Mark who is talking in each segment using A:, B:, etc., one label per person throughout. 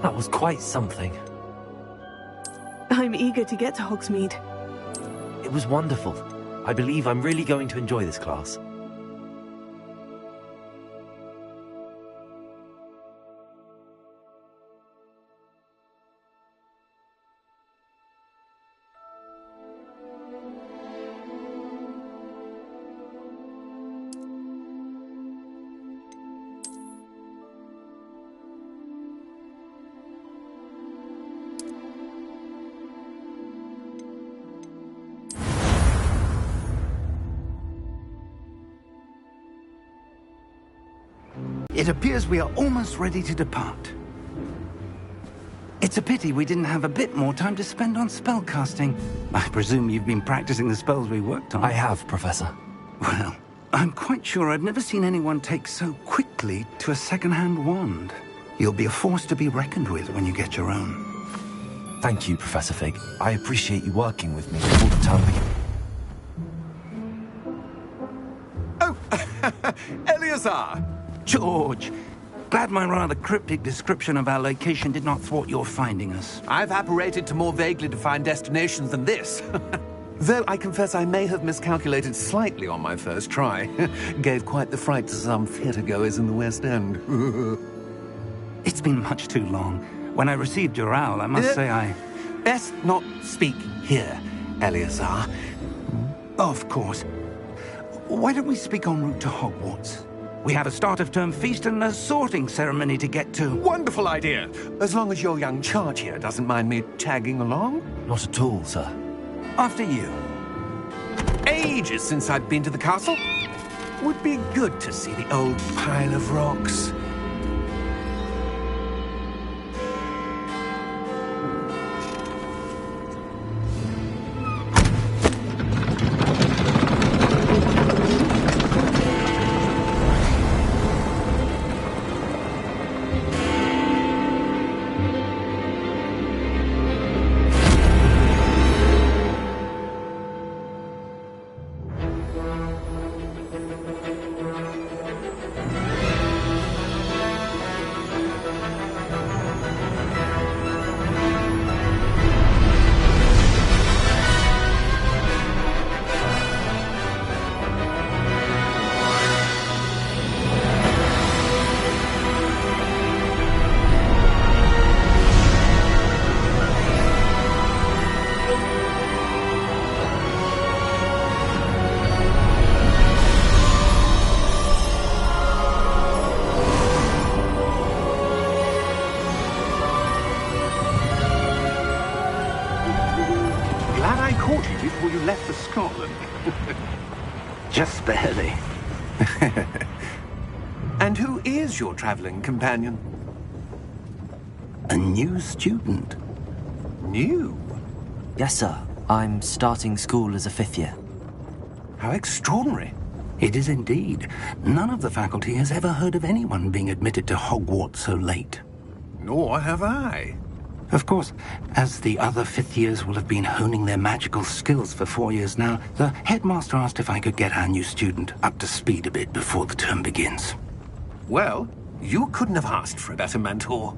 A: That was quite something.
B: I'm eager to get to Hogsmeade.
A: It was wonderful. I believe I'm really going to enjoy this class.
C: It appears we are almost ready to depart. It's a pity we didn't have a bit more time to spend on spellcasting. I presume you've been practicing the spells we worked on.
A: I have, Professor.
C: Well, I'm quite sure I've never seen anyone take so quickly to a second-hand wand. You'll be a force to be reckoned with when you get your own.
A: Thank you, Professor Fig. I appreciate you working with me before the term begins.
D: Oh, Eleazar!
C: George! Glad my rather cryptic description of our location did not thwart your finding us.
D: I've apparated to more vaguely defined destinations than this. Though I confess I may have miscalculated slightly on my first try. Gave quite the fright to some theatre-goers in the West End.
C: It's been much too long. When I received your owl, I must say I...
D: Best not speak here, Eleazar.
C: Of course. Why don't we speak en route to Hogwarts? We have a start-of-term feast and a sorting ceremony to get to.
D: Wonderful idea! As long as your young charge here doesn't mind me tagging along.
A: Not at all, sir.
C: After you.
D: Ages since I'd been to the castle. Would be good to see the old pile of rocks.
C: Before you left for Scotland. Just barely.
D: And who is your traveling companion?
C: A new student.
D: New?
A: Yes, sir. I'm starting school as a 5th year.
D: How extraordinary.
C: It is indeed. None of the faculty has ever heard of anyone being admitted to Hogwarts so late.
D: Nor have I.
C: Of course, as the other 5th years will have been honing their magical skills for 4 years now, the headmaster asked if I could get our new student up to speed a bit before the term begins.
D: Well, you couldn't have asked for a better mentor.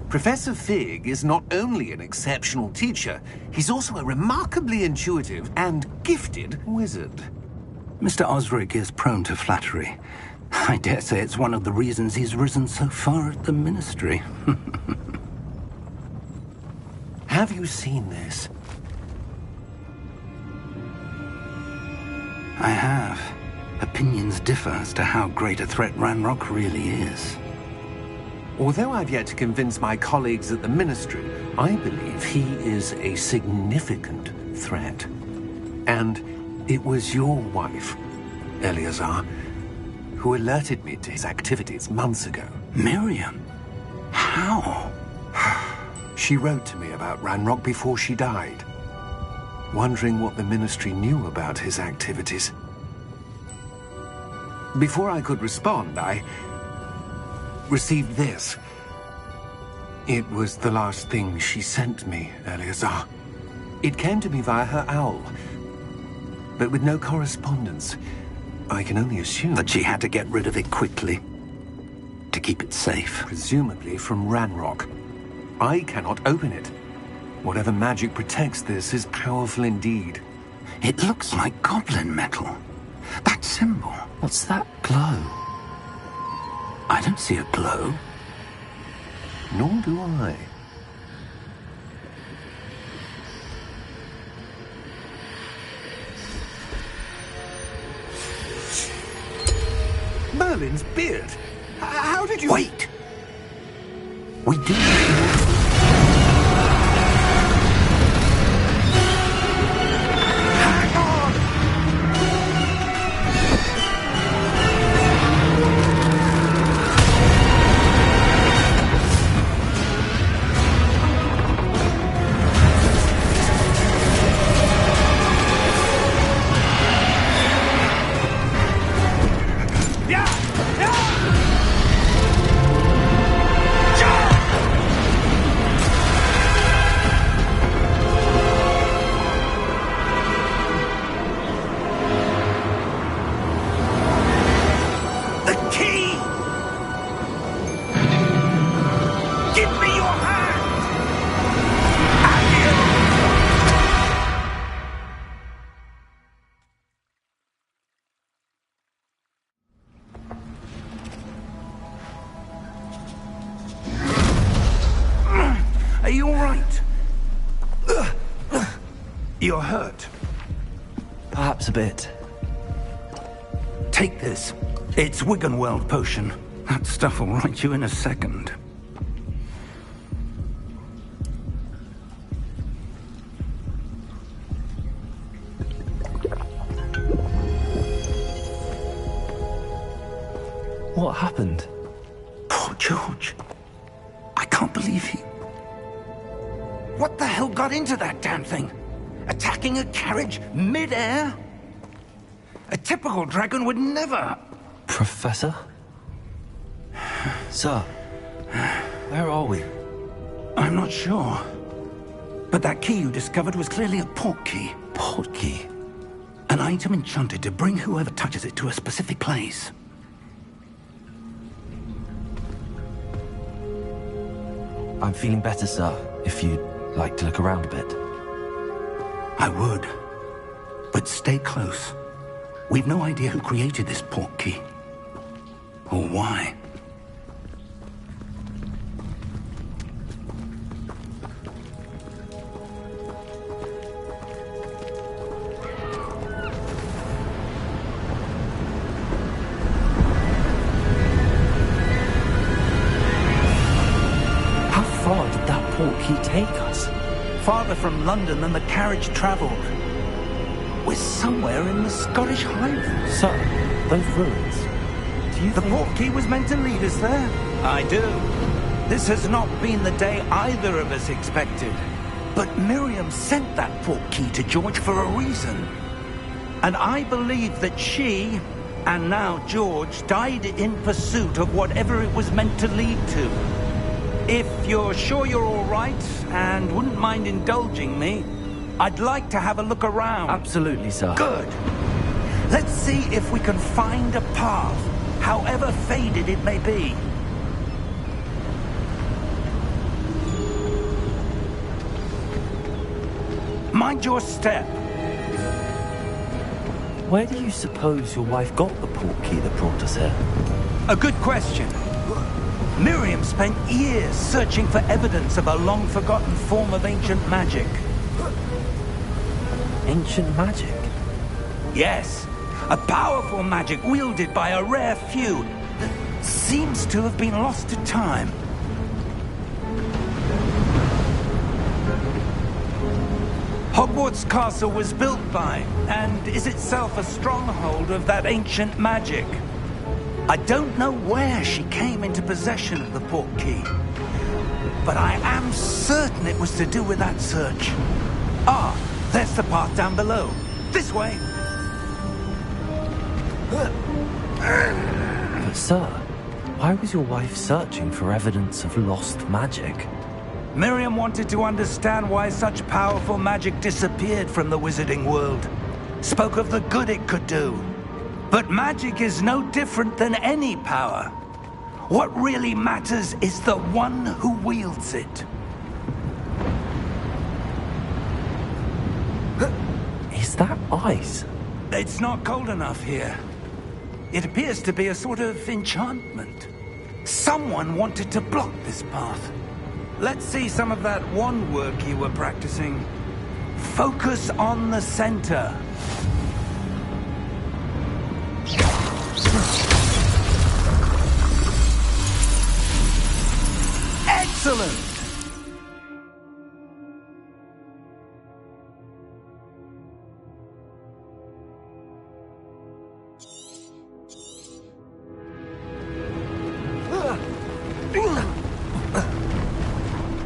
D: Professor Fig is not only an exceptional teacher, he's also a remarkably intuitive and gifted wizard.
C: Mr. Osric is prone to flattery. I dare say it's one of the reasons he's risen so far at the Ministry.
D: Have you seen this?
C: I have. Opinions differ as to how great a threat Ranrock really is.
D: Although I've yet to convince my colleagues at the Ministry, I believe he is a significant threat. And it was your wife, Eleazar, who alerted me to his activities months ago.
C: Miriam? How?
D: She wrote to me about Ranrock before she died, wondering what the Ministry knew about his activities. Before I could respond, I received this. It was the last thing she sent me, Eleazar. It came to me via her owl, but with no correspondence. I can only assume
C: that she had to get rid of it quickly, to keep it safe.
D: Presumably from Ranrock. I cannot open it. Whatever magic protects this is powerful indeed.
C: It looks like goblin metal. That symbol.
A: What's that glow?
C: I don't see a glow.
D: Nor do I. Merlin's beard. How did you...
C: Wait! We do...
D: Hang on!
C: Are you all right? You're hurt.
A: Perhaps a bit.
C: Take this. It's Wiggenweld potion. That stuff will right you in a second.
A: What happened?
C: Poor George. I can't believe he... What the hell got into that damn thing? Attacking a carriage mid-air? A typical dragon would never...
A: Professor? Sir, where are we?
C: I'm not sure. But that key you discovered was clearly a port key.
A: Port key?
C: An item enchanted to bring whoever touches it to a specific place.
A: I'm feeling better, sir, if you'd like to look around a bit.
C: I would. But stay close. We've no idea who created this port key. Or why.
A: How far did that port key take us?
C: Farther from London than the carriage traveled. We're somewhere in the Scottish Highlands.
A: Sir, those ruins. Do you
C: The
A: think...
C: port key was meant to lead us there? I do. This has not been the day either of us expected. But Miriam sent that port key to George for a reason. And I believe that she, and now George, died in pursuit of whatever it was meant to lead to. If you're sure you're all right, and wouldn't mind indulging me, I'd like to have a look around.
A: Absolutely, sir.
C: Good. Let's see if we can find a path, however faded it may be. Mind your step.
A: Where do you suppose your wife got the port key that brought us here?
C: A good question. Miriam spent years searching for evidence of a long-forgotten form of ancient magic.
A: Ancient magic?
C: Yes, a powerful magic wielded by a rare few that seems to have been lost to time. Hogwarts Castle was built by, and is itself a stronghold of that ancient magic. I don't know where she came into possession of the port key, but I am certain it was to do with that search. Ah, there's the path down below. This way.
A: But sir, why was your wife searching for evidence of lost magic?
C: Miriam wanted to understand why such powerful magic disappeared from the wizarding world. Spoke of the good it could do. But magic is no different than any power. What really matters is the one who wields it.
A: ice.
C: It's not cold enough here. It appears to be a sort of enchantment. Someone wanted to block this path. Let's see some of that wand work you were practicing. Focus on the center. Excellent!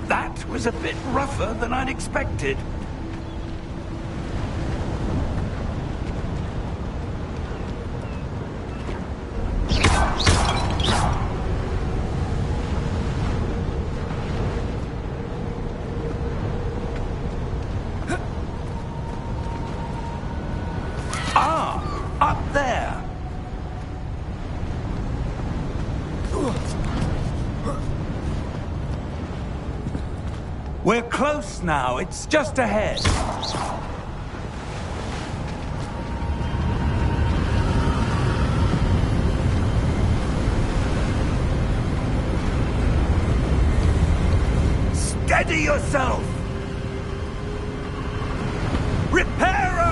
C: That was a bit rougher than I'd expected. Up there! We're close now. It's just ahead. Steady yourself! Reparo!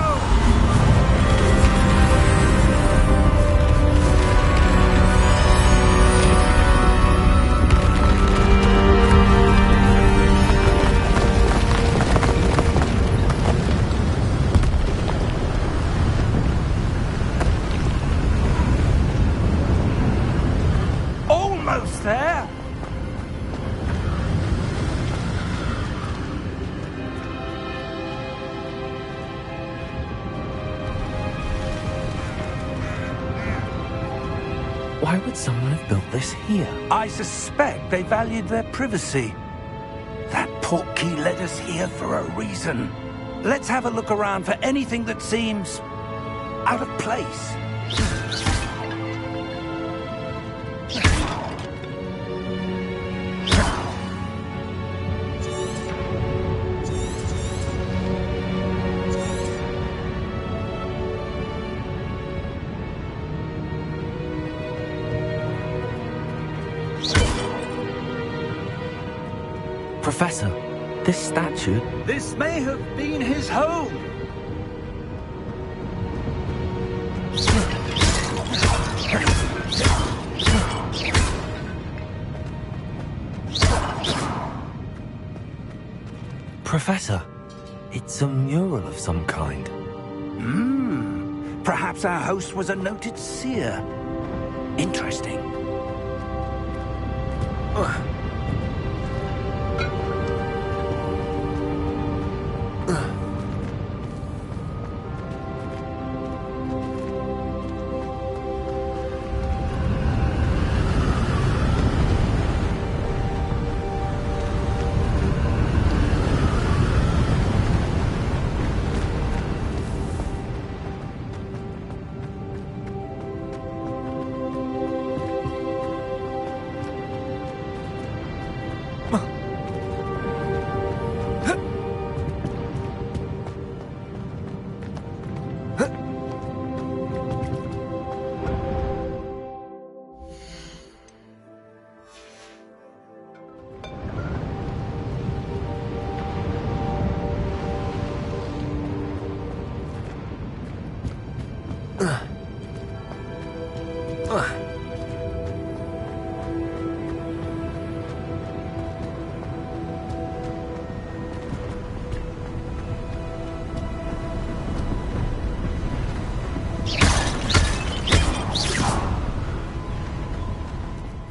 C: Almost there.
A: Why would someone have built this here?
C: I suspect they valued their privacy. That portkey led us here for a reason. Let's have a look around for anything that seems out of place.
A: Professor, this statue...
C: This may have been his home.
A: Professor, it's a mural of some kind.
C: Perhaps our host was a noted seer. Interesting.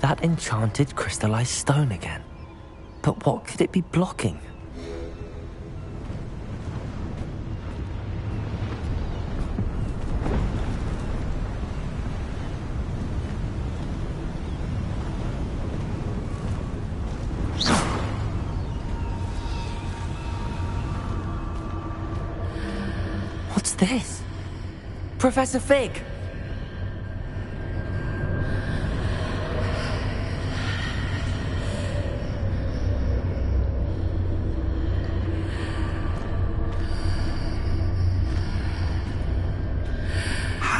A: That enchanted crystallized stone again. But what could it be blocking? What's this? Professor Fig!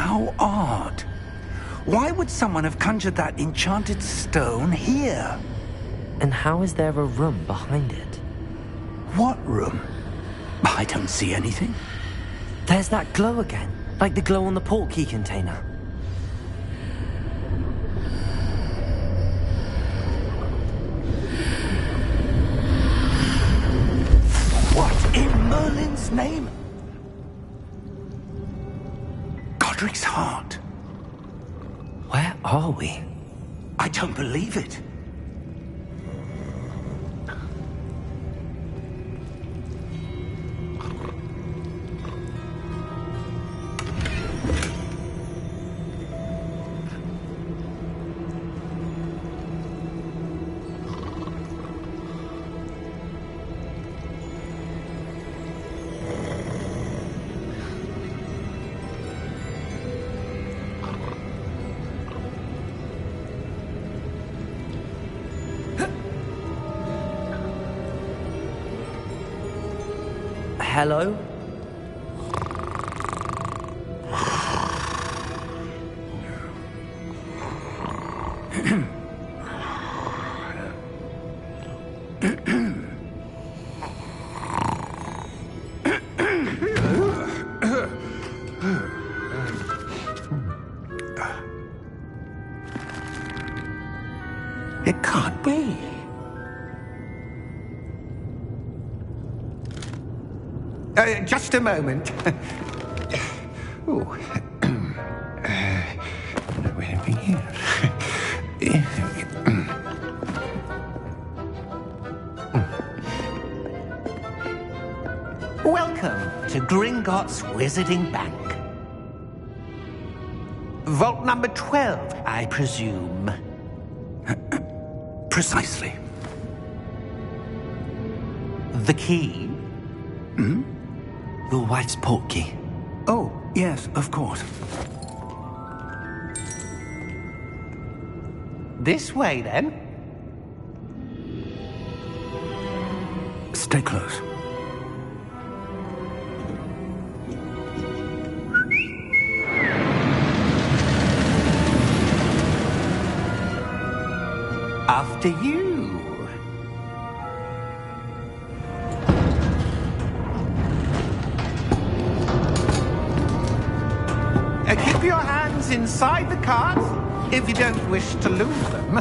C: How odd. Why would someone have conjured that enchanted stone here?
A: And how is there a room behind it?
C: What room? I don't see anything.
A: There's that glow again, like the glow on the portkey container.
C: What in Merlin's name? Godric's heart.
A: Where are we?
C: I don't believe it.
A: Hello?
D: It can't be. Just a moment. Oh. Where have we here? Welcome to Gringotts Wizarding Bank. Vault number 12, I presume.
C: Precisely.
D: The key?
A: Your wife's portkey.
C: Oh, yes, of course.
D: This way, then.
C: Stay close.
D: After you. Keep your hands inside the cart if you don't wish to lose them.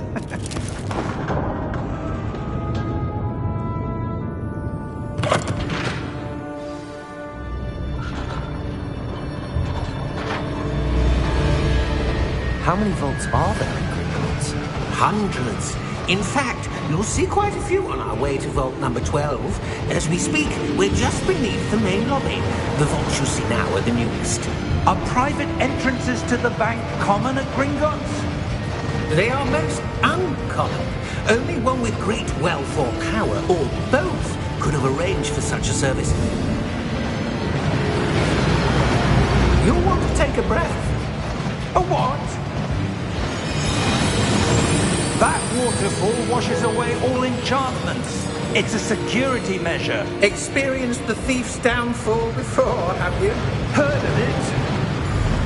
A: How many vaults are there in Gringotts?
D: Hundreds. In fact, you'll see quite a few on our way to vault number 12. As we speak, we're just beneath the main lobby. The vaults you see now are the newest.
C: Are private entrances to the bank common at Gringotts?
D: They are most uncommon. Only one with great wealth or power, or both, could have arranged for such a service. You'll want to take a breath. A what?
C: That waterfall washes away all enchantments. It's a security measure.
D: Experienced the thief's downfall before, have you?
C: Heard of it?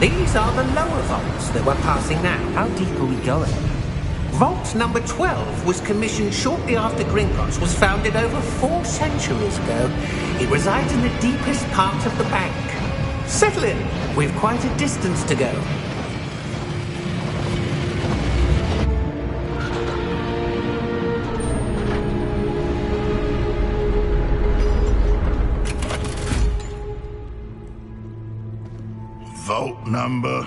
D: These are the lower vaults that we're passing now.
A: How deep are we going?
D: Vault number 12 was commissioned shortly after Gringotts was founded over 4 centuries ago. It resides in the deepest part of the bank. Settle in. We've quite a distance to go.
E: Vault number?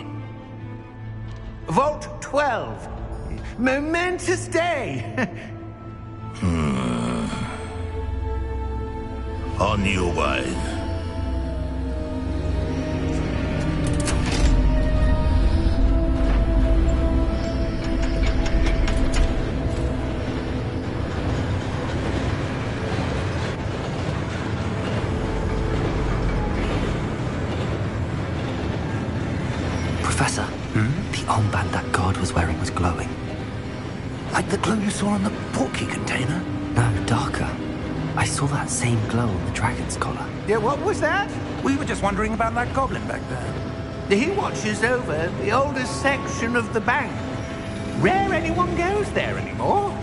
D: Vault 12. Momentous day.
E: On your way.
A: Professor, the armband that guard was wearing was glowing.
C: Like the glow you saw on the portkey container?
A: No, darker. I saw that same glow on the dragon's collar.
D: Yeah, what was that?
C: We were just wondering about that goblin back there.
D: He watches over the oldest section of the bank. Rare anyone goes there anymore.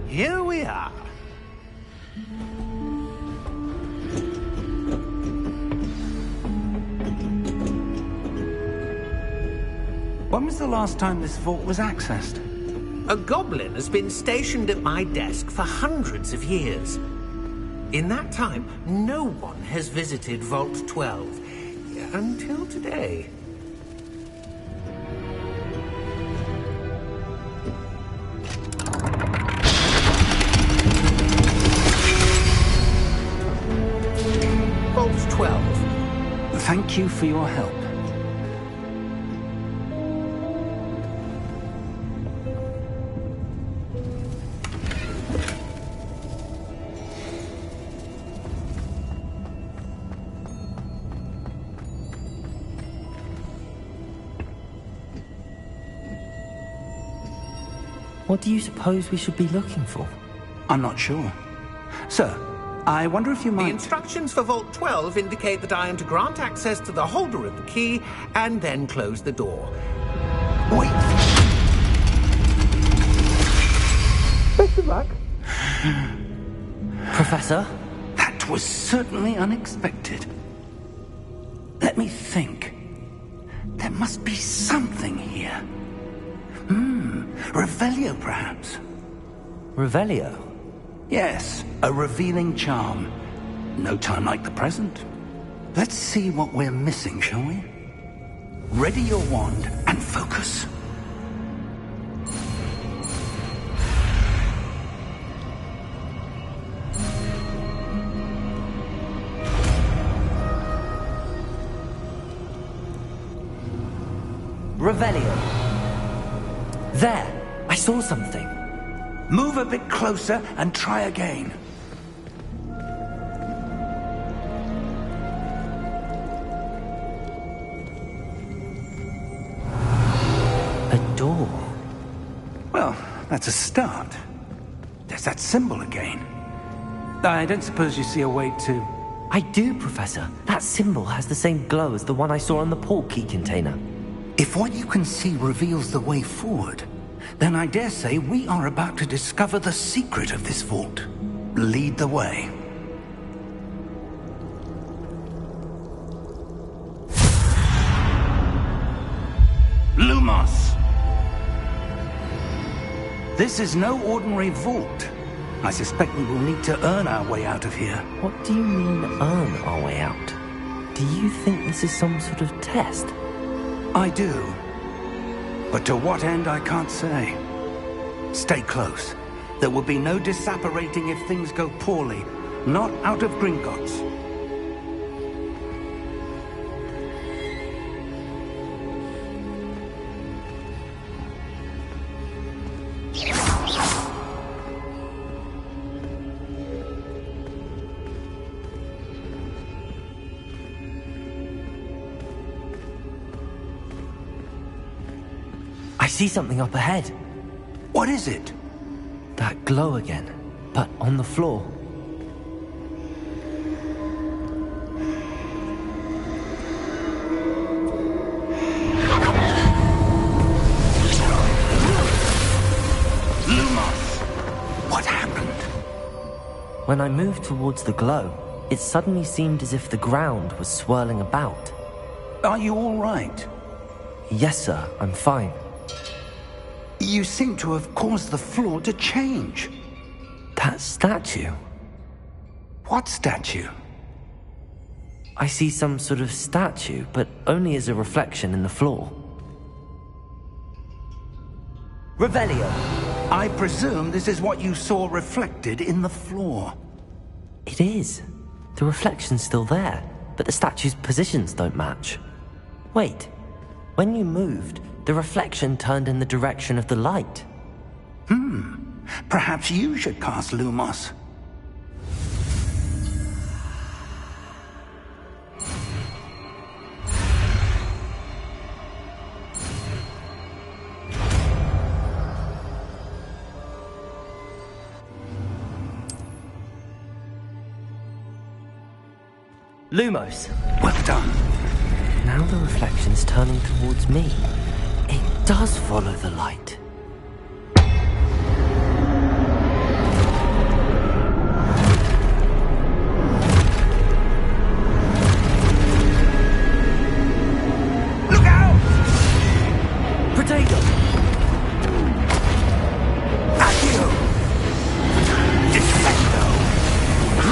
D: Here we are.
C: When was the last time this vault was accessed?
D: A goblin has been stationed at my desk for hundreds of years. In that time, no one has visited Vault 12. Until today. Vault 12.
C: Thank you for your help.
A: What do you suppose we should be looking for?
C: I'm not sure. Sir, I wonder if you
D: The
C: might...
D: instructions for Vault 12 indicate that I am to grant access to the holder of the key and then close the door.
C: Wait!
D: Best of luck.
A: Professor?
C: That was certainly unexpected. Let me think. There must be something here. Revelio, perhaps?
A: Revelio?
C: Yes, a revealing charm. No time like the present. Let's see what we're missing, shall we? Ready your wand and focus.
A: Revelio. There! I saw something.
C: Move a bit closer and try again.
A: A door.
C: Well, that's a start. There's that symbol again. I don't suppose you see a way to...
A: I do, Professor. That symbol has the same glow as the one I saw on the port key container.
C: If what you can see reveals the way forward, then I dare say we are about to discover the secret of this vault. Lead the way. Lumos! This is no ordinary vault. I suspect we will need to earn our way out of here.
A: What do you mean, earn our way out? Do you think this is some sort of test?
C: I do. But to what end, I can't say. Stay close. There will be no disapparating if things go poorly. Not out of Gringotts.
A: I see something up ahead.
C: What is it?
A: That glow again, but on the floor.
C: Lumos! What happened?
A: When I moved towards the glow, it suddenly seemed as if the ground was swirling about.
C: Are you all right?
A: Yes, sir, I'm fine.
C: You seem to have caused the floor to change.
A: That statue?
C: What statue?
A: I see some sort of statue, but only as a reflection in the floor. Revelio!
C: I presume this is what you saw reflected in the floor.
A: It is. The reflection's still there, but the statue's positions don't match. Wait, when you moved, the reflection turned in the direction of the light.
C: Perhaps you should cast Lumos.
A: Lumos.
C: Well done.
A: Now the reflection's turning towards me. It does follow the light.
C: Look out!
A: Potato!
C: Accio! Defendo!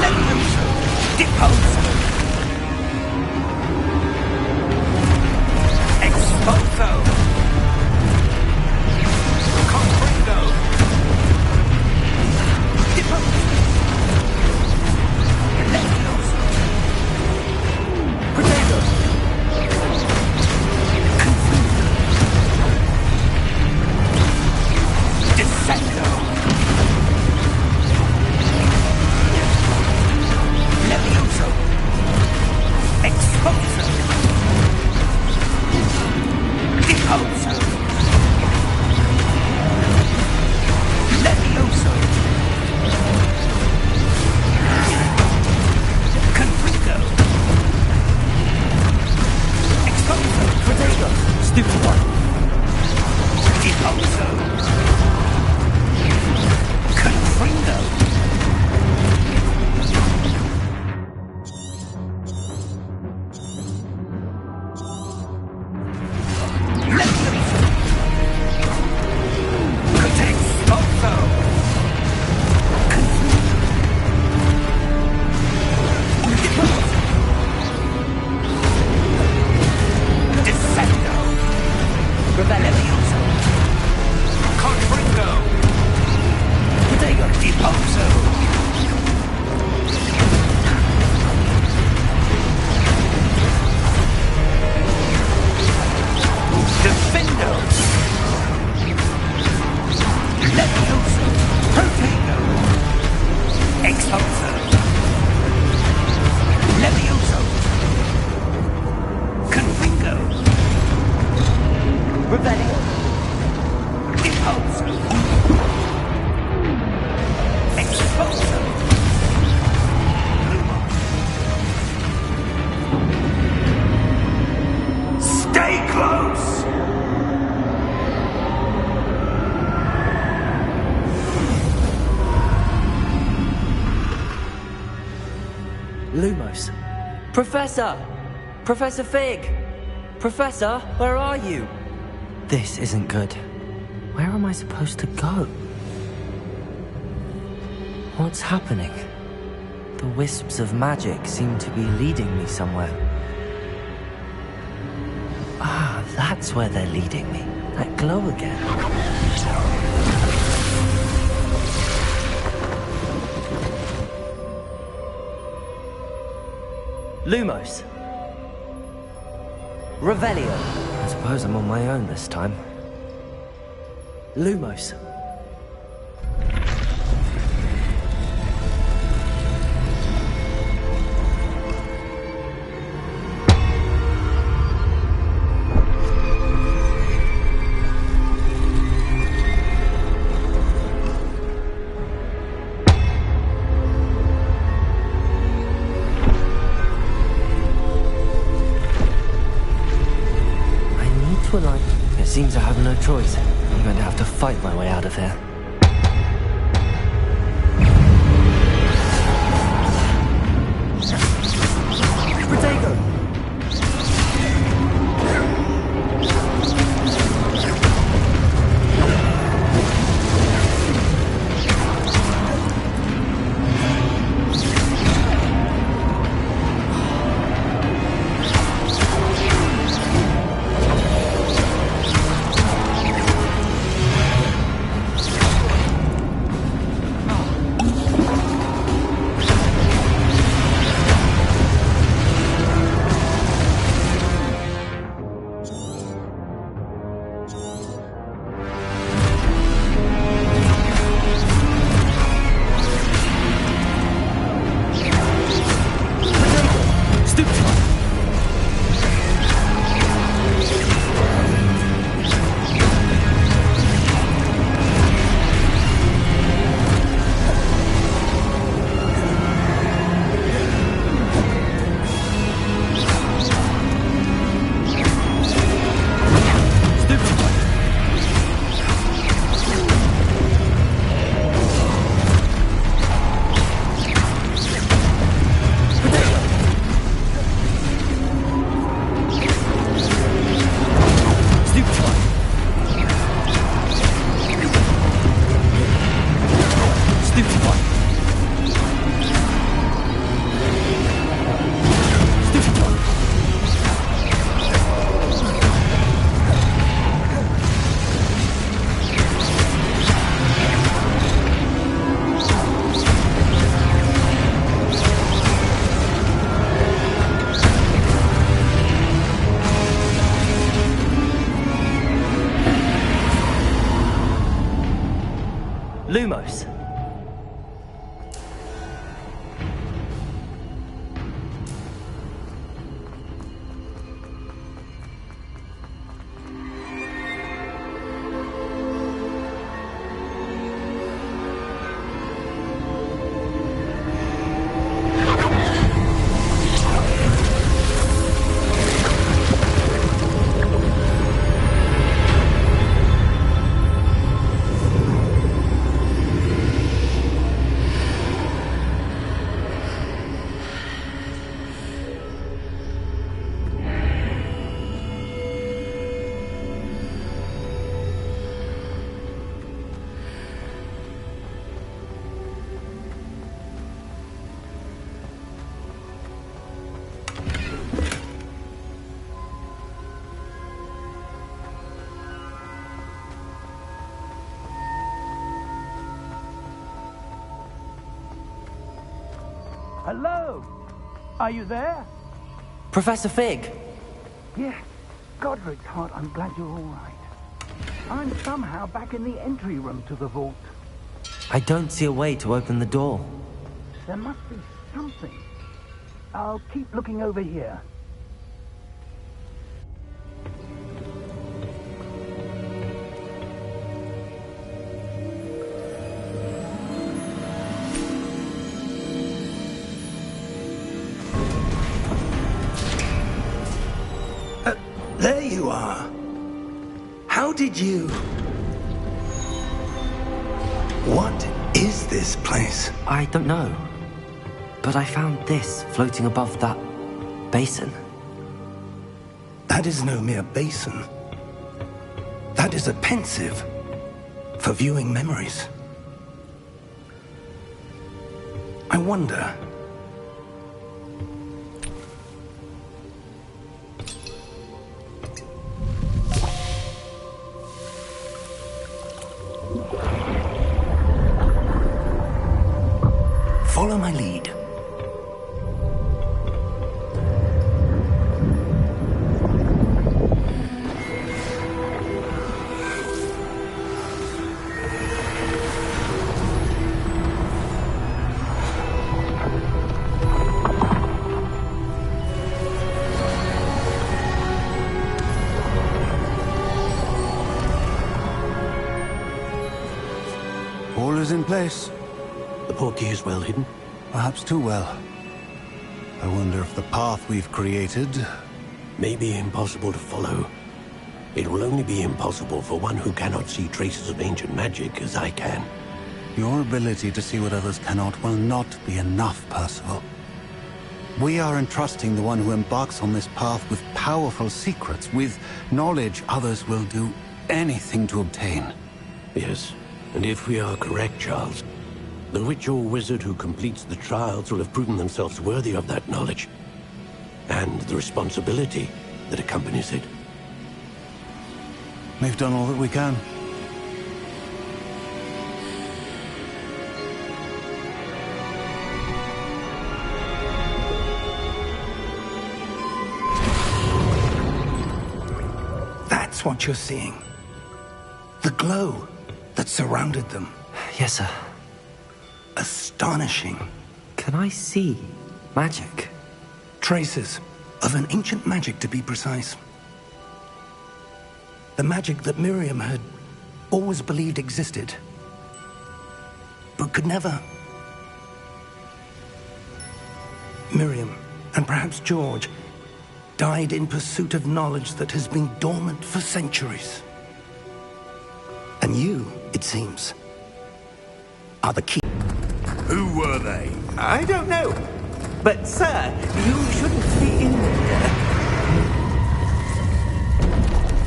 C: Levioso! Deposo! Exposo! Comprendo! Deposo! Levioso!
A: Potato!
C: Descendo! Levioso! Exposo! Deposo! Levioso! Confringo! Exposo!
A: Potato! Stupid one!
C: Deposo! Confringo! Levioso! Exposo! Descendo! Levioso! Confringo!
A: Potato!
C: Deposo! Defendo! Levioso! Protego! Exposo! Levioso! Confringo!
A: Rebellion!
C: Deposo! Exposo! Stay close!
A: Lumos. Professor! Professor Fig! Professor, where are you? This isn't good. Where am I supposed to go? What's happening? The wisps of magic seem to be leading me somewhere. Ah, that's where they're leading me. That glow again. Lumos. Revelio. I suppose I'm on my own this time. Lumos. It seems I have no choice. I'm going to have to fight my way out of here. Protego! Lumos.
C: Hello? Are you there?
A: Professor Fig!
C: Yes. Godric's heart, I'm glad you're all right. I'm somehow back in the entry room to the vault.
A: I don't see a way to open the door.
C: There must be something. I'll keep looking over here. There you are. How did you... What is this place?
A: I don't know. But I found this floating above that basin.
C: That is no mere basin. That is a pensive for viewing memories. I wonder... Follow my lead.
F: All is in place.
D: The portkey is well hidden.
F: Perhaps too well. I wonder if the path we've created...
D: May be impossible to follow. It will only be impossible for one who cannot see traces of ancient magic as I can.
F: Your ability to see what others cannot will not be enough, Percival. We are entrusting the one who embarks on this path with powerful secrets, with knowledge others will do anything to obtain.
D: Yes, and if we are correct, Charles, the witch or wizard who completes the trials will have proven themselves worthy of that knowledge, and the responsibility that accompanies it.
F: We've done all that we can.
C: That's what you're seeing. The glow that surrounded them.
A: Yes, sir.
C: Astonishing.
A: Can I see magic?
C: Traces of an ancient magic, to be precise. The magic that Miriam had always believed existed, but could never. Miriam, and perhaps George, died in pursuit of knowledge that has been dormant for centuries. And you, it seems, are the key.
E: Who were they?
G: I don't know. But, sir, you shouldn't be in here.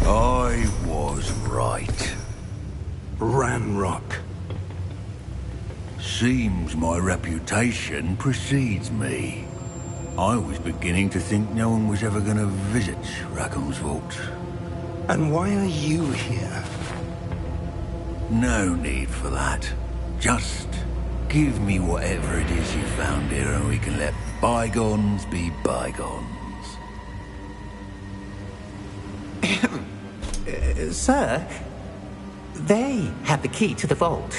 E: I was right.
C: Ranrock.
E: Seems my reputation precedes me. I was beginning to think no one was ever going to visit Rackham's vault.
C: And why are you here?
E: No need for that. Just give me whatever it is you found here and we can let bygones be bygones.
G: Sir, They had the key to the vault.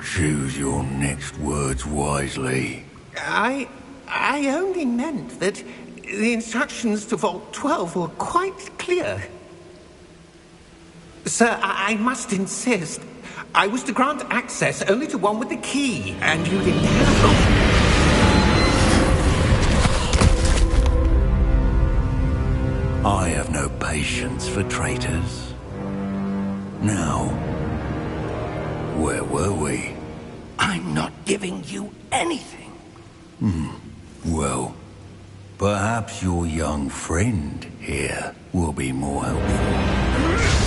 E: Choose your next words wisely.
G: I only meant that the instructions to Vault 12 were quite clear. Sir, I must insist. I was to grant access only to one with the key, and you didn't have it.
E: I have no patience for traitors. Now, where were we?
C: I'm not giving you anything.
E: Well, perhaps your young friend here will be more helpful.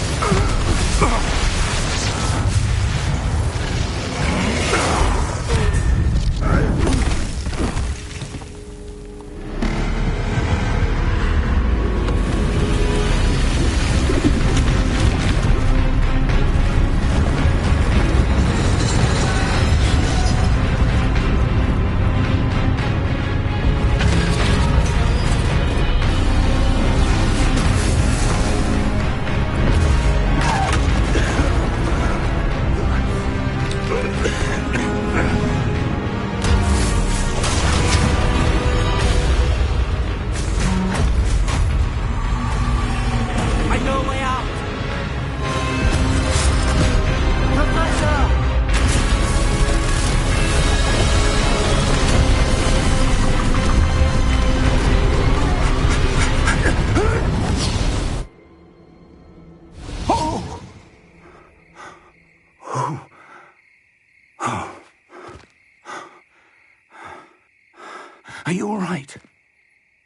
C: Are you all right?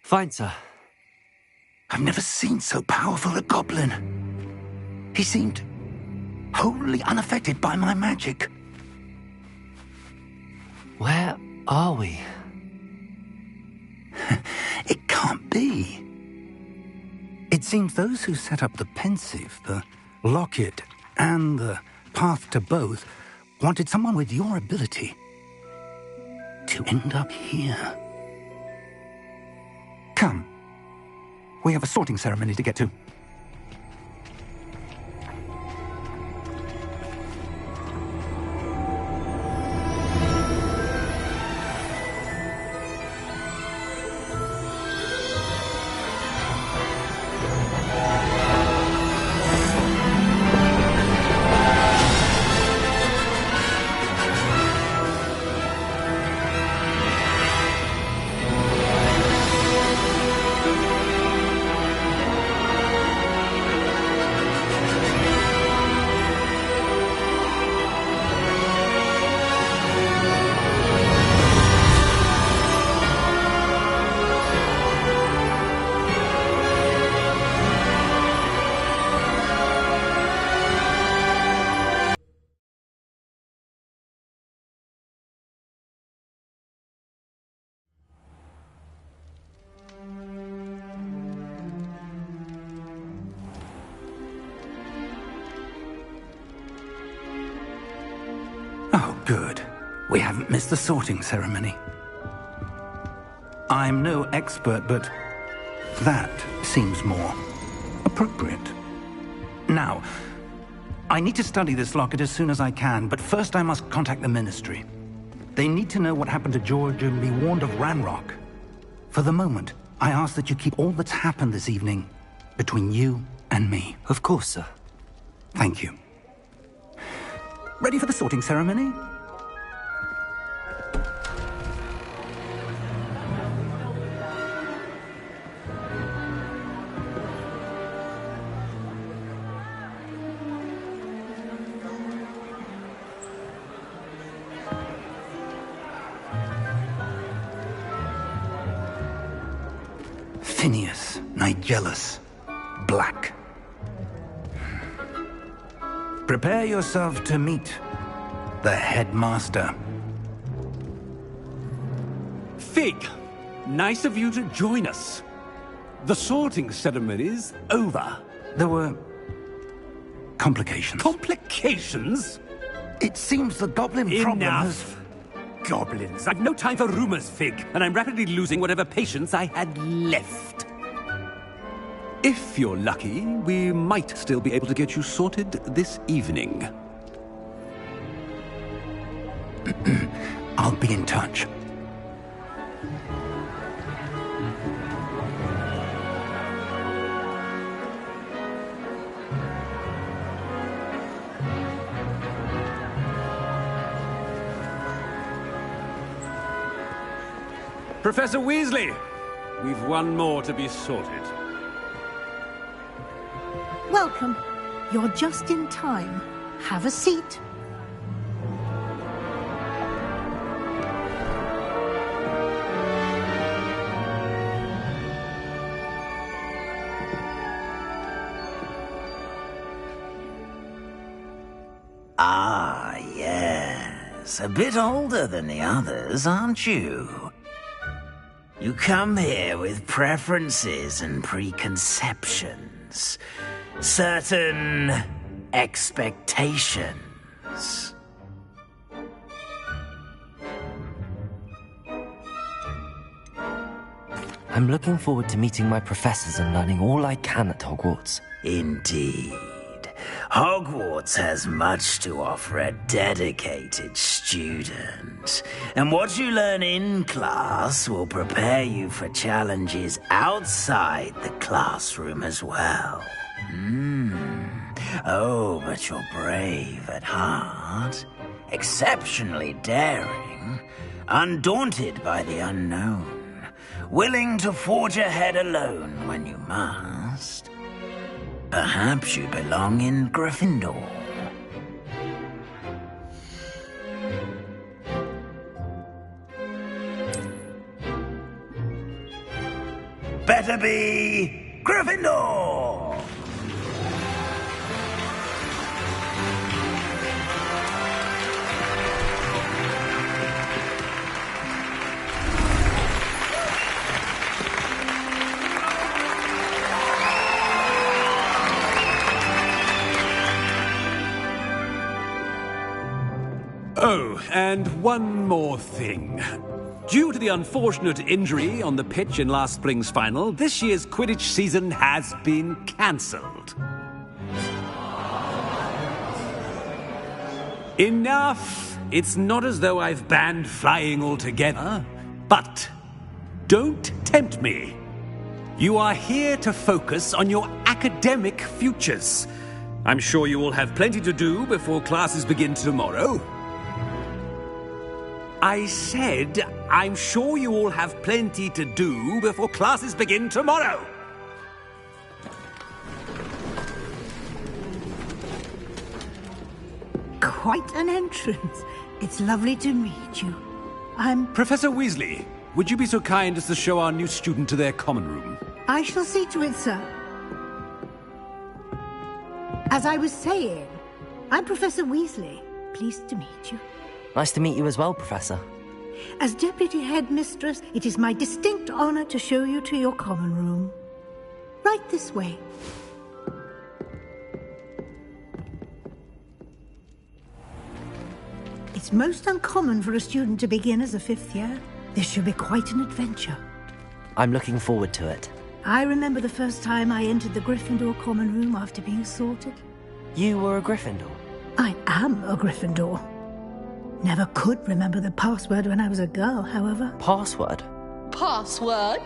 A: Fine, sir.
C: I've never seen so powerful a goblin. He seemed wholly unaffected by my magic.
A: Where are we?
C: It can't be. It seems those who set up the pensive, the locket, and the path to both wanted someone with your ability to end up here. Come. We have a sorting ceremony to get to. Oh, good. We haven't missed the sorting ceremony. I'm no expert, but that seems more appropriate. Now, I need to study this locket as soon as I can, but first I must contact the Ministry. They need to know what happened to George and be warned of Ranrock. For the moment, I ask that you keep all that's happened this evening between you and me.
A: Of course, sir.
C: Thank you. Ready for the sorting ceremony? Phineas, Nigellus, Black. Prepare yourself to meet the headmaster.
H: Fig, nice of you to join us. The sorting ceremony's over.
C: There were complications.
H: Complications?
C: It seems the goblin problem has...
H: Enough. Goblins. I've no time for rumors, Fig, and I'm rapidly losing whatever patience I had left. If you're lucky, we might still be able to get you sorted this evening.
C: I'll be in touch.
H: Professor Weasley, we've one more to be sorted.
I: Welcome. You're just in time. Have a seat.
J: Ah, yes. A bit older than the others, aren't you? You come here with preferences and preconceptions. Certain expectations.
A: I'm looking forward to meeting my professors and learning all I can at Hogwarts.
J: Indeed. Hogwarts has much to offer a dedicated student. And what you learn in class will prepare you for challenges outside the classroom as well. Oh, but you're brave at heart, exceptionally daring, undaunted by the unknown, willing to forge ahead alone when you must. Perhaps you belong in Gryffindor. Better be Gryffindor!
H: Oh, and one more thing. Due to the unfortunate injury on the pitch in last spring's final, this year's Quidditch season has been cancelled. Enough! It's not as though I've banned flying altogether, but don't tempt me. You are here to focus on your academic futures. I'm sure you all have plenty to do before classes begin tomorrow. I said, I'm sure you all have plenty to do before classes begin tomorrow.
I: Quite an entrance. It's lovely to meet you. I'm...
H: Professor Weasley, would you be so kind as to show our new student to their common room?
I: I shall see to it, sir. As I was saying, I'm Professor Weasley. Pleased to meet you.
A: Nice to meet you as well, Professor.
I: As Deputy Headmistress, it is my distinct honor to show you to your common room. Right this way. It's most uncommon for a student to begin as a fifth year. This should be quite an adventure.
A: I'm looking forward to it.
I: I remember the first time I entered the Gryffindor common room after being sorted.
A: You were a Gryffindor?
I: I am a Gryffindor. Never could remember the password when I was a girl, however.
A: Password?
K: Password?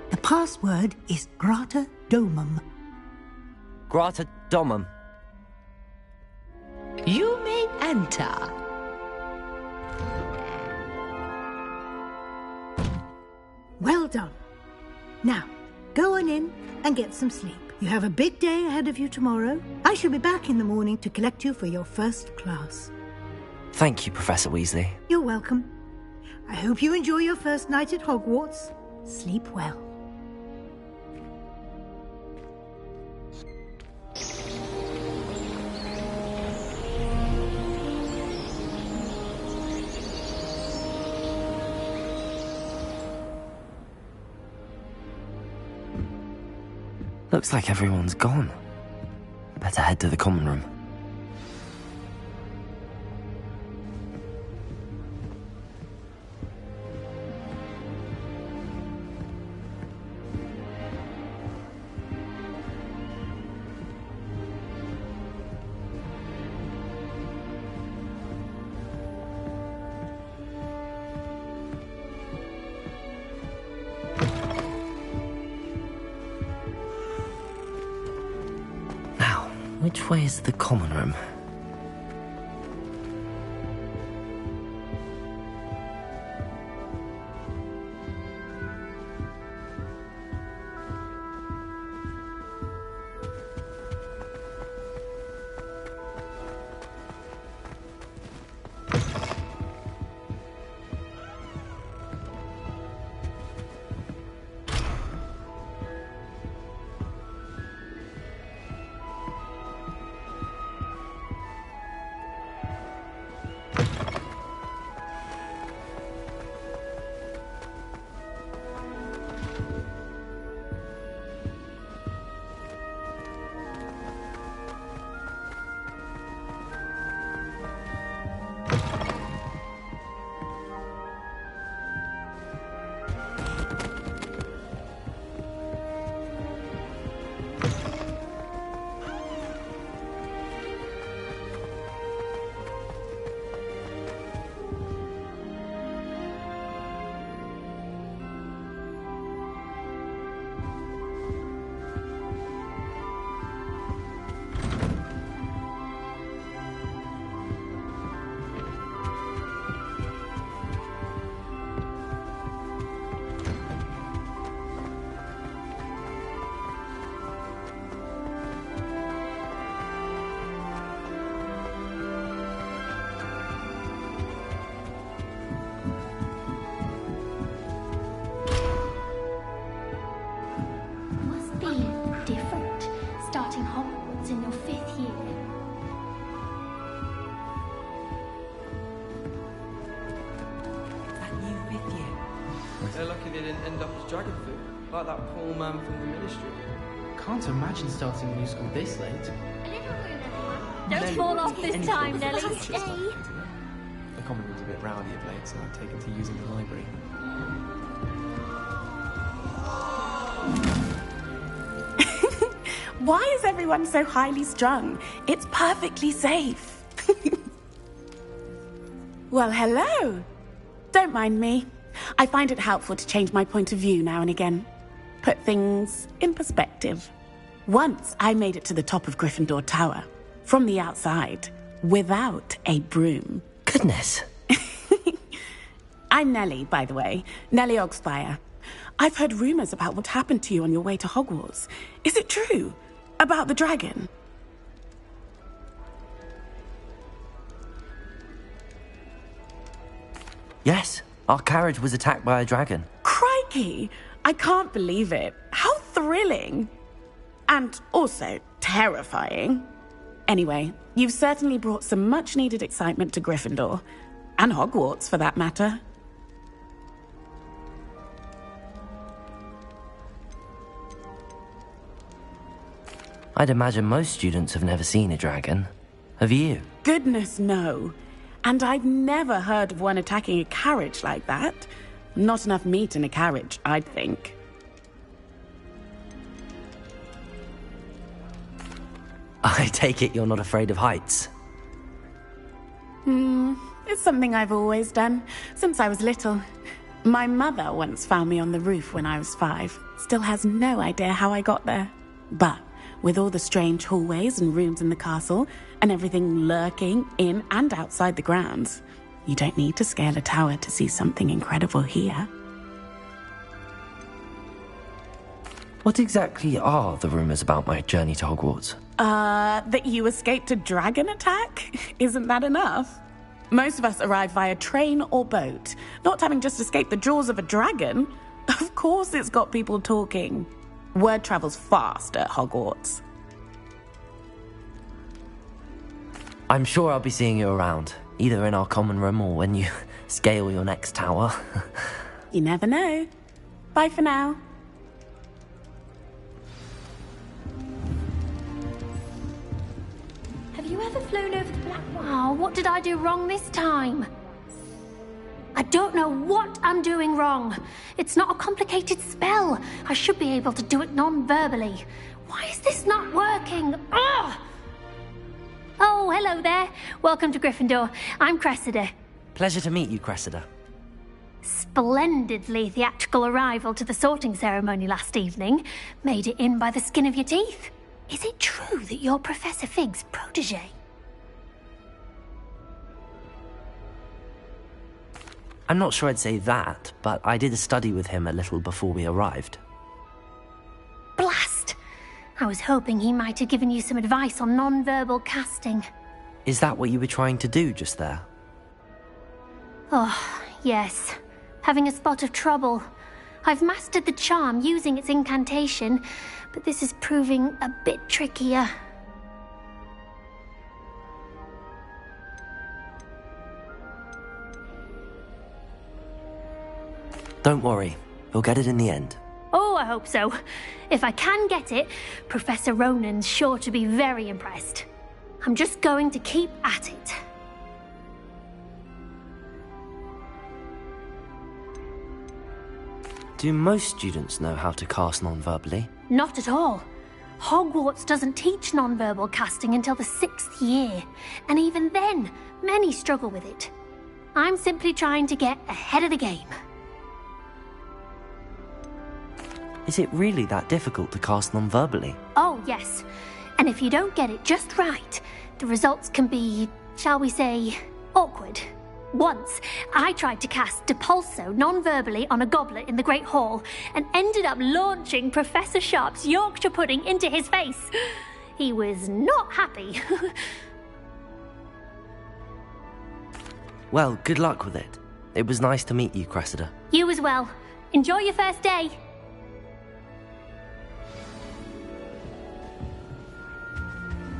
I: The password is Grata Domum.
A: Grata Domum.
K: You may enter.
I: Well done. Now, go on in and get some sleep. You have a big day ahead of you tomorrow. I shall be back in the morning to collect you for your first class.
A: Thank you, Professor Weasley.
I: You're welcome. I hope you enjoy your first night at Hogwarts. Sleep well.
A: Looks like everyone's gone. Better head to the common room. Which way is the common room?
L: Starting Hogwarts in your 5th year.
M: That new 5th year.
N: They're lucky they didn't end up as dragon food, like that poor man from the ministry.
O: Can't imagine starting a new school this late.
L: Don't fall off this time, Nelly. Stay.
N: The common room's a bit rowdy of late, so I've taken to using the library.
M: Why is everyone so highly strung? It's perfectly safe. Well, hello. Don't mind me. I find it helpful to change my point of view now and again. Put things in perspective. Once I made it to the top of Gryffindor Tower, from the outside, without a broom.
A: Goodness.
M: I'm Nellie, by the way. Nellie Ogspire. I've heard rumors about what happened to you on your way to Hogwarts. Is it true? About the dragon?
A: Yes, our carriage was attacked by a dragon.
M: Crikey! I can't believe it. How thrilling! And also terrifying. Anyway, you've certainly brought some much-needed excitement to Gryffindor. And Hogwarts, for that matter.
A: I'd imagine most students have never seen a dragon. Have you?
M: Goodness, no. And I've never heard of one attacking a carriage like that. Not enough meat in a carriage, I'd think.
A: I take it you're not afraid of heights?
M: It's something I've always done, since I was little. My mother once found me on the roof when I was 5. Still has no idea how I got there. But with all the strange hallways and rooms in the castle, and everything lurking in and outside the grounds, you don't need to scale a tower to see something incredible here.
A: What exactly are the rumors about my journey to Hogwarts?
M: That you escaped a dragon attack? Isn't that enough? Most of us arrive via train or boat, not having just escaped the jaws of a dragon. Of course it's got people talking. Word travels fast at Hogwarts.
A: I'm sure I'll be seeing you around, either in our common room or when you scale your next tower.
M: You never know. Bye for now.
L: Have you ever flown over the Black Wall? Oh, what did I do wrong this time? I don't know what I'm doing wrong. It's not a complicated spell. I should be able to do it non-verbally. Why is this not working? Ugh! Oh, hello there. Welcome to Gryffindor. I'm Cressida.
A: Pleasure to meet you, Cressida.
L: Splendidly theatrical arrival to the sorting ceremony last evening. Made it in by the skin of your teeth. Is it true that you're Professor Fig's protege?
A: I'm not sure I'd say that, but I did a study with him a little before we arrived.
L: Blast! I was hoping he might have given you some advice on non-verbal casting.
A: Is that what you were trying to do just there?
L: Oh, yes. Having a spot of trouble. I've mastered the charm using its incantation, but this is proving a bit trickier.
A: Don't worry, we'll get it in the end.
L: Oh, I hope so. If I can get it, Professor Ronan's sure to be very impressed. I'm just going to keep at it.
A: Do most students know how to cast non-verbally?
L: Not at all. Hogwarts doesn't teach non-verbal casting until the 6th year, and even then, many struggle with it. I'm simply trying to get ahead of the game.
A: Is it really that difficult to cast non-verbally?
L: Oh, yes. And if you don't get it just right, the results can be, shall we say, awkward. Once, I tried to cast Depulso non-verbally on a goblet in the Great Hall and ended up launching Professor Sharp's Yorkshire pudding into his face. He was not happy.
A: Well, good luck with it. It was nice to meet you, Cressida.
L: You as well. Enjoy your first day.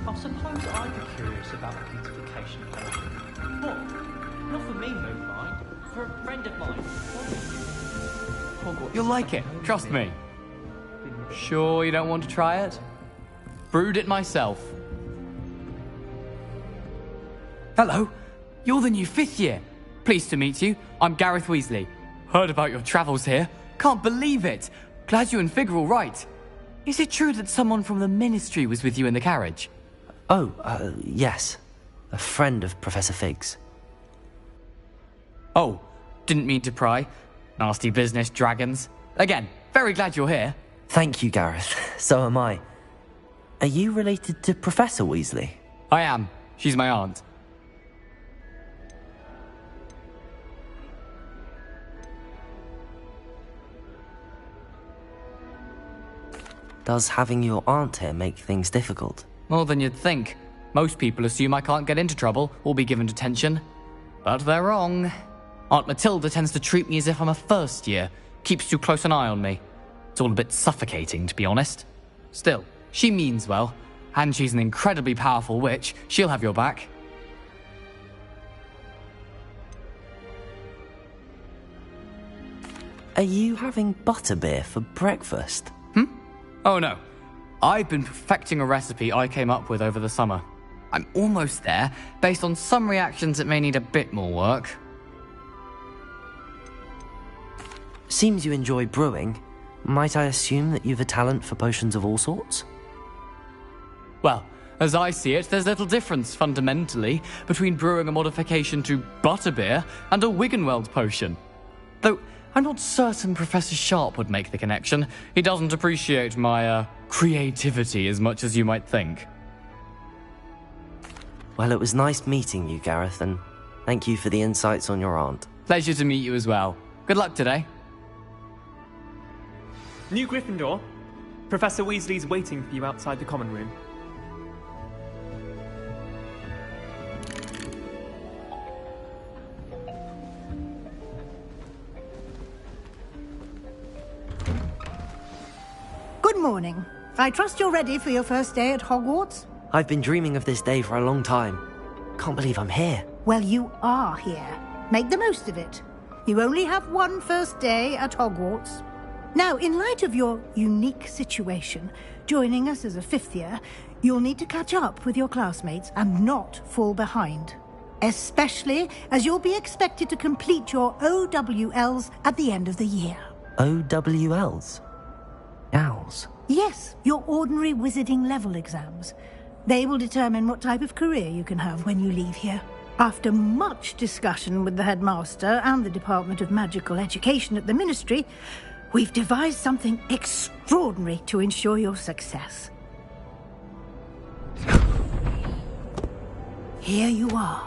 O: I suppose I'd be curious about a beautification potion. What? Not for me, Moonlight. For a friend of mine. Hogwarts.
P: You'll like it, trust me. Sure you don't want to try it? Brewed it myself. Hello, you're the new 5th year. Pleased to meet you. I'm Gareth Weasley. Heard about your travels here. Can't believe it. Glad you and Fig are all right. Is it true that someone from the Ministry was with you in the carriage?
A: Oh, yes. A friend of Professor Fig's.
P: Oh, didn't mean to pry. Nasty business, dragons. Again, very glad you're here.
A: Thank you, Gareth. So am I. Are you related to Professor Weasley?
P: I am. She's my aunt.
A: Does having your aunt here make things difficult?
P: More than you'd think. Most people assume I can't get into trouble or be given detention. But they're wrong. Aunt Matilda tends to treat me as if I'm a first year, keeps too close an eye on me. It's all a bit suffocating, to be honest. Still, she means well, and she's an incredibly powerful witch. She'll have your back.
A: Are you having butterbeer for breakfast?
P: Oh no. I've been perfecting a recipe I came up with over the summer. I'm almost there. Based on some reactions, it may need a bit more work.
A: Seems you enjoy brewing. Might I assume that you've a talent for potions of all sorts?
P: Well, as I see it, there's little difference, fundamentally, between brewing a modification to butterbeer and a Wiggenweld potion. Though, I'm not certain Professor Sharp would make the connection. He doesn't appreciate my, creativity as much as you might think.
A: Well, it was nice meeting you, Gareth, and thank you for the insights on your aunt.
P: Pleasure to meet you as well. Good luck today.
Q: New Gryffindor. Professor Weasley's waiting for you outside the common room.
I: Good morning. I trust you're ready for your first day at Hogwarts?
A: I've been dreaming of this day for a long time. Can't believe I'm here.
I: Well, you are here. Make the most of it. You only have one first day at Hogwarts. Now, in light of your unique situation, joining us as a 5th year, you'll need to catch up with your classmates and not fall behind. Especially as you'll be expected to complete your OWLs at the end of the year.
A: OWLs? Owls?
I: Yes, your ordinary wizarding level exams. They will determine what type of career you can have when you leave here. After much discussion with the headmaster and the Department of Magical Education at the Ministry, we've devised something extraordinary to ensure your success. Here you are.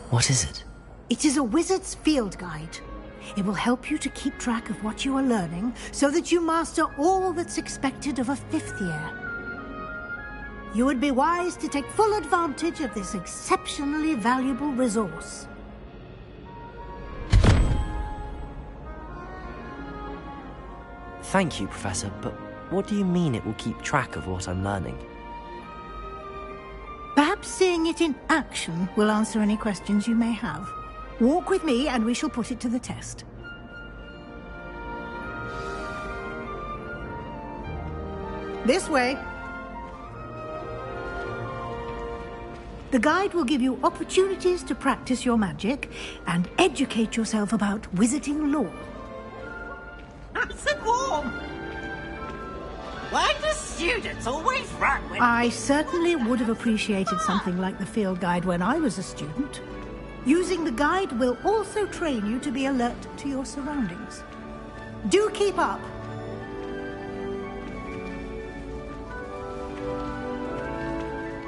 A: What is it?
I: It is a wizard's field guide. It will help you to keep track of what you are learning so that you master all that's expected of a 5th year. You would be wise to take full advantage of this exceptionally valuable resource.
A: Thank you, Professor, but what do you mean it will keep track of what I'm learning?
I: Perhaps seeing it in action will answer any questions you may have. Walk with me and we shall put it to the test. This way. The guide will give you opportunities to practice your magic and educate yourself about wizarding lore.
J: Nice and warm. Why do students always run when...
I: I certainly would have appreciated something like the field guide when I was a student. Using the guide will also train you to be alert to your surroundings. Do keep up.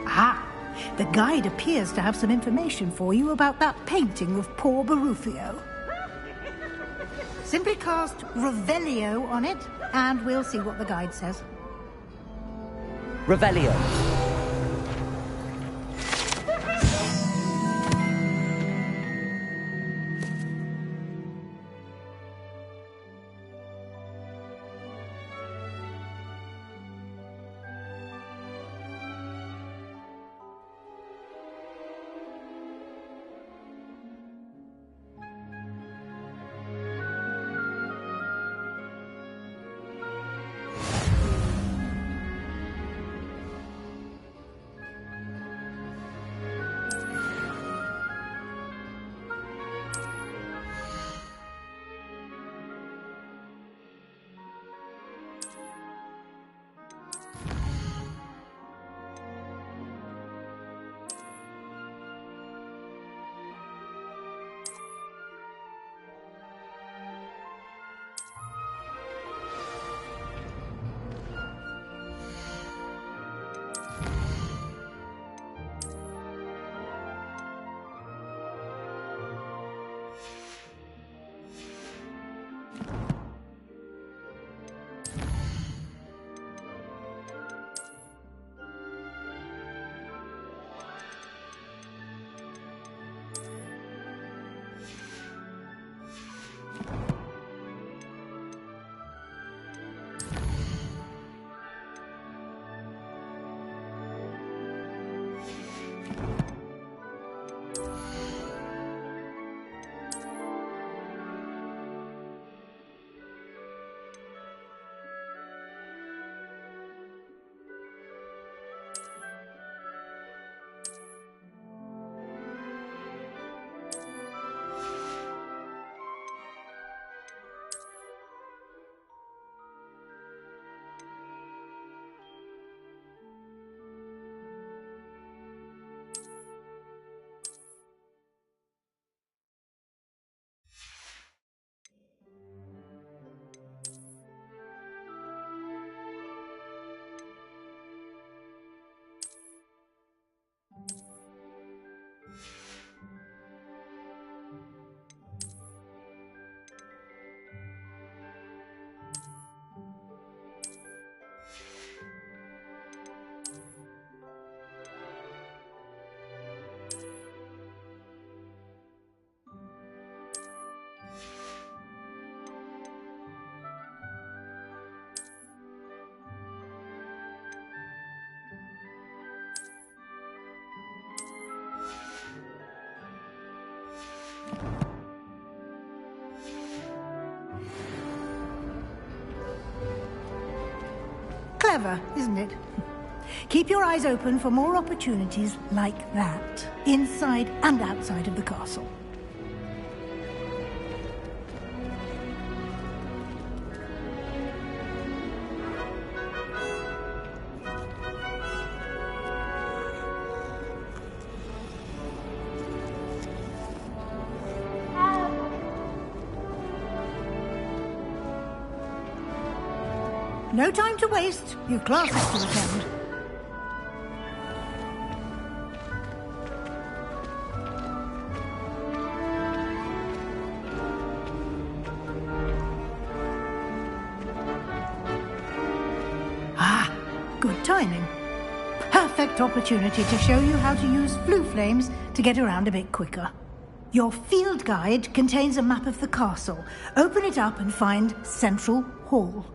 I: Ah, the guide appears to have some information for you about that painting of poor Barufio. Simply cast Revelio on it, and we'll see what the guide says.
A: Revelio.
I: Clever, isn't it? Keep your eyes open for more opportunities like that, inside and outside of the castle. No time to waste. You've classes to attend. Ah, good timing. Perfect opportunity to show you how to use flue flames to get around a bit quicker. Your field guide contains a map of the castle. Open it up and find Central Hall.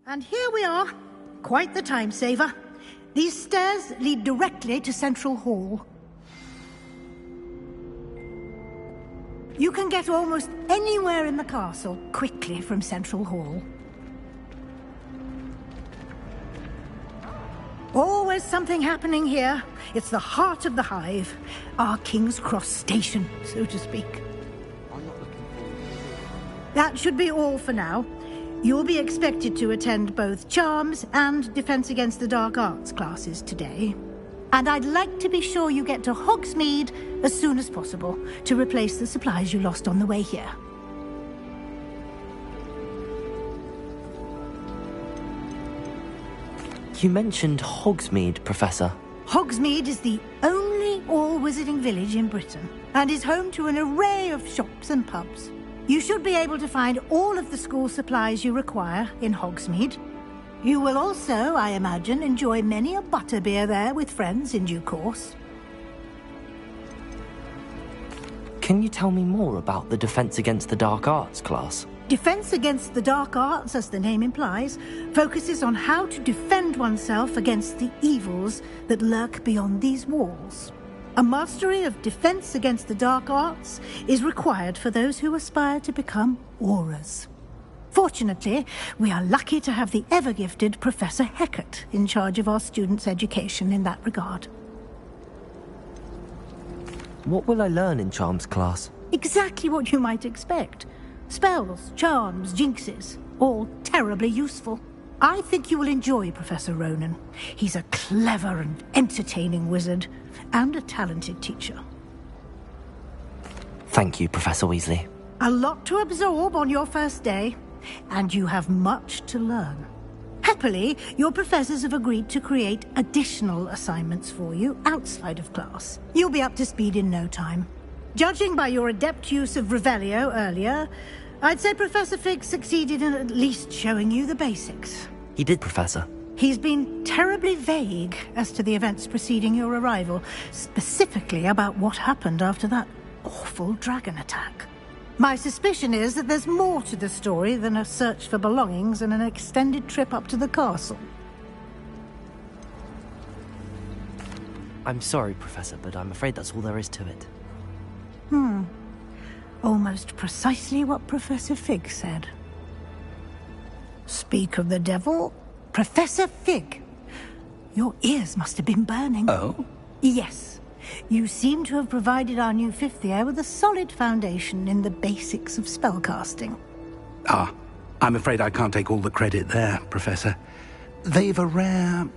I: And here we are. Quite the time saver. These stairs lead directly to Central Hall. You can get almost anywhere in the castle quickly from Central Hall. Always something happening here. It's the heart of the hive. Our King's Cross station, so to speak. That should be all for now. You'll be expected to attend both Charms and Defense Against the Dark Arts classes today. And I'd like to be sure you get to Hogsmeade as soon as possible to replace the supplies you lost on the way here.
A: You mentioned Hogsmeade, Professor.
I: Hogsmeade is the only all-wizarding village in Britain and is home to an array of shops and pubs. You should be able to find all of the school supplies you require in Hogsmeade. You will also, I imagine, enjoy many a butterbeer there with friends in due course.
A: Can you tell me more about the Defense Against the Dark Arts class?
I: Defense Against the Dark Arts, as the name implies, focuses on how to defend oneself against the evils that lurk beyond these walls. A mastery of Defense Against the Dark Arts is required for those who aspire to become Aurors. Fortunately, we are lucky to have the ever-gifted Professor Hecat in charge of our students' education in that regard.
A: What will I learn in Charms class?
I: Exactly what you might expect. Spells, charms, jinxes, all terribly useful. I think you will enjoy Professor Ronan. He's a clever and entertaining wizard, and a talented teacher.
A: Thank you, Professor Weasley.
I: A lot to absorb on your first day, and you have much to learn. Happily, your professors have agreed to create additional assignments for you outside of class. You'll be up to speed in no time. Judging by your adept use of Revelio earlier, I'd say Professor Fig succeeded in at least showing you the basics.
A: He did, Professor.
I: He's been terribly vague as to the events preceding your arrival, specifically about what happened after that awful dragon attack. My suspicion is that there's more to the story than a search for belongings and an extended trip up to the castle.
A: I'm sorry, Professor, but I'm afraid that's all there is to it.
I: Almost precisely what Professor Fig said. Speak of the devil, Professor Fig. Your ears must have been burning.
C: Oh?
I: Yes. You seem to have provided our new fifth year with a solid foundation in the basics of spellcasting.
C: Ah, I'm afraid I can't take all the credit there, Professor. They've a rare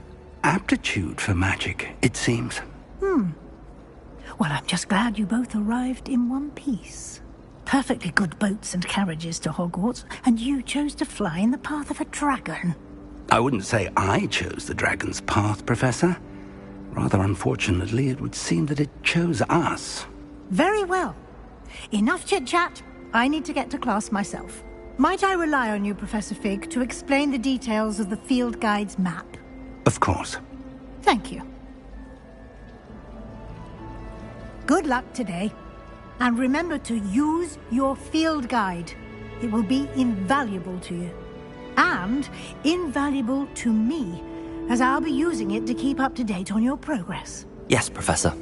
C: aptitude for magic, it seems.
I: Well, I'm just glad you both arrived in one piece. Perfectly good boats and carriages to Hogwarts, and you chose to fly in the path of a dragon.
C: I wouldn't say I chose the dragon's path, Professor. Rather unfortunately, it would seem that it chose us.
I: Very well. Enough chit-chat. I need to get to class myself. Might I rely on you, Professor Fig, to explain the details of the field guide's map?
C: Of course.
I: Thank you. Good luck today. And remember to use your field guide. It will be invaluable to you. And invaluable to me, as I'll be using it to keep up to date on your progress.
A: Yes, Professor.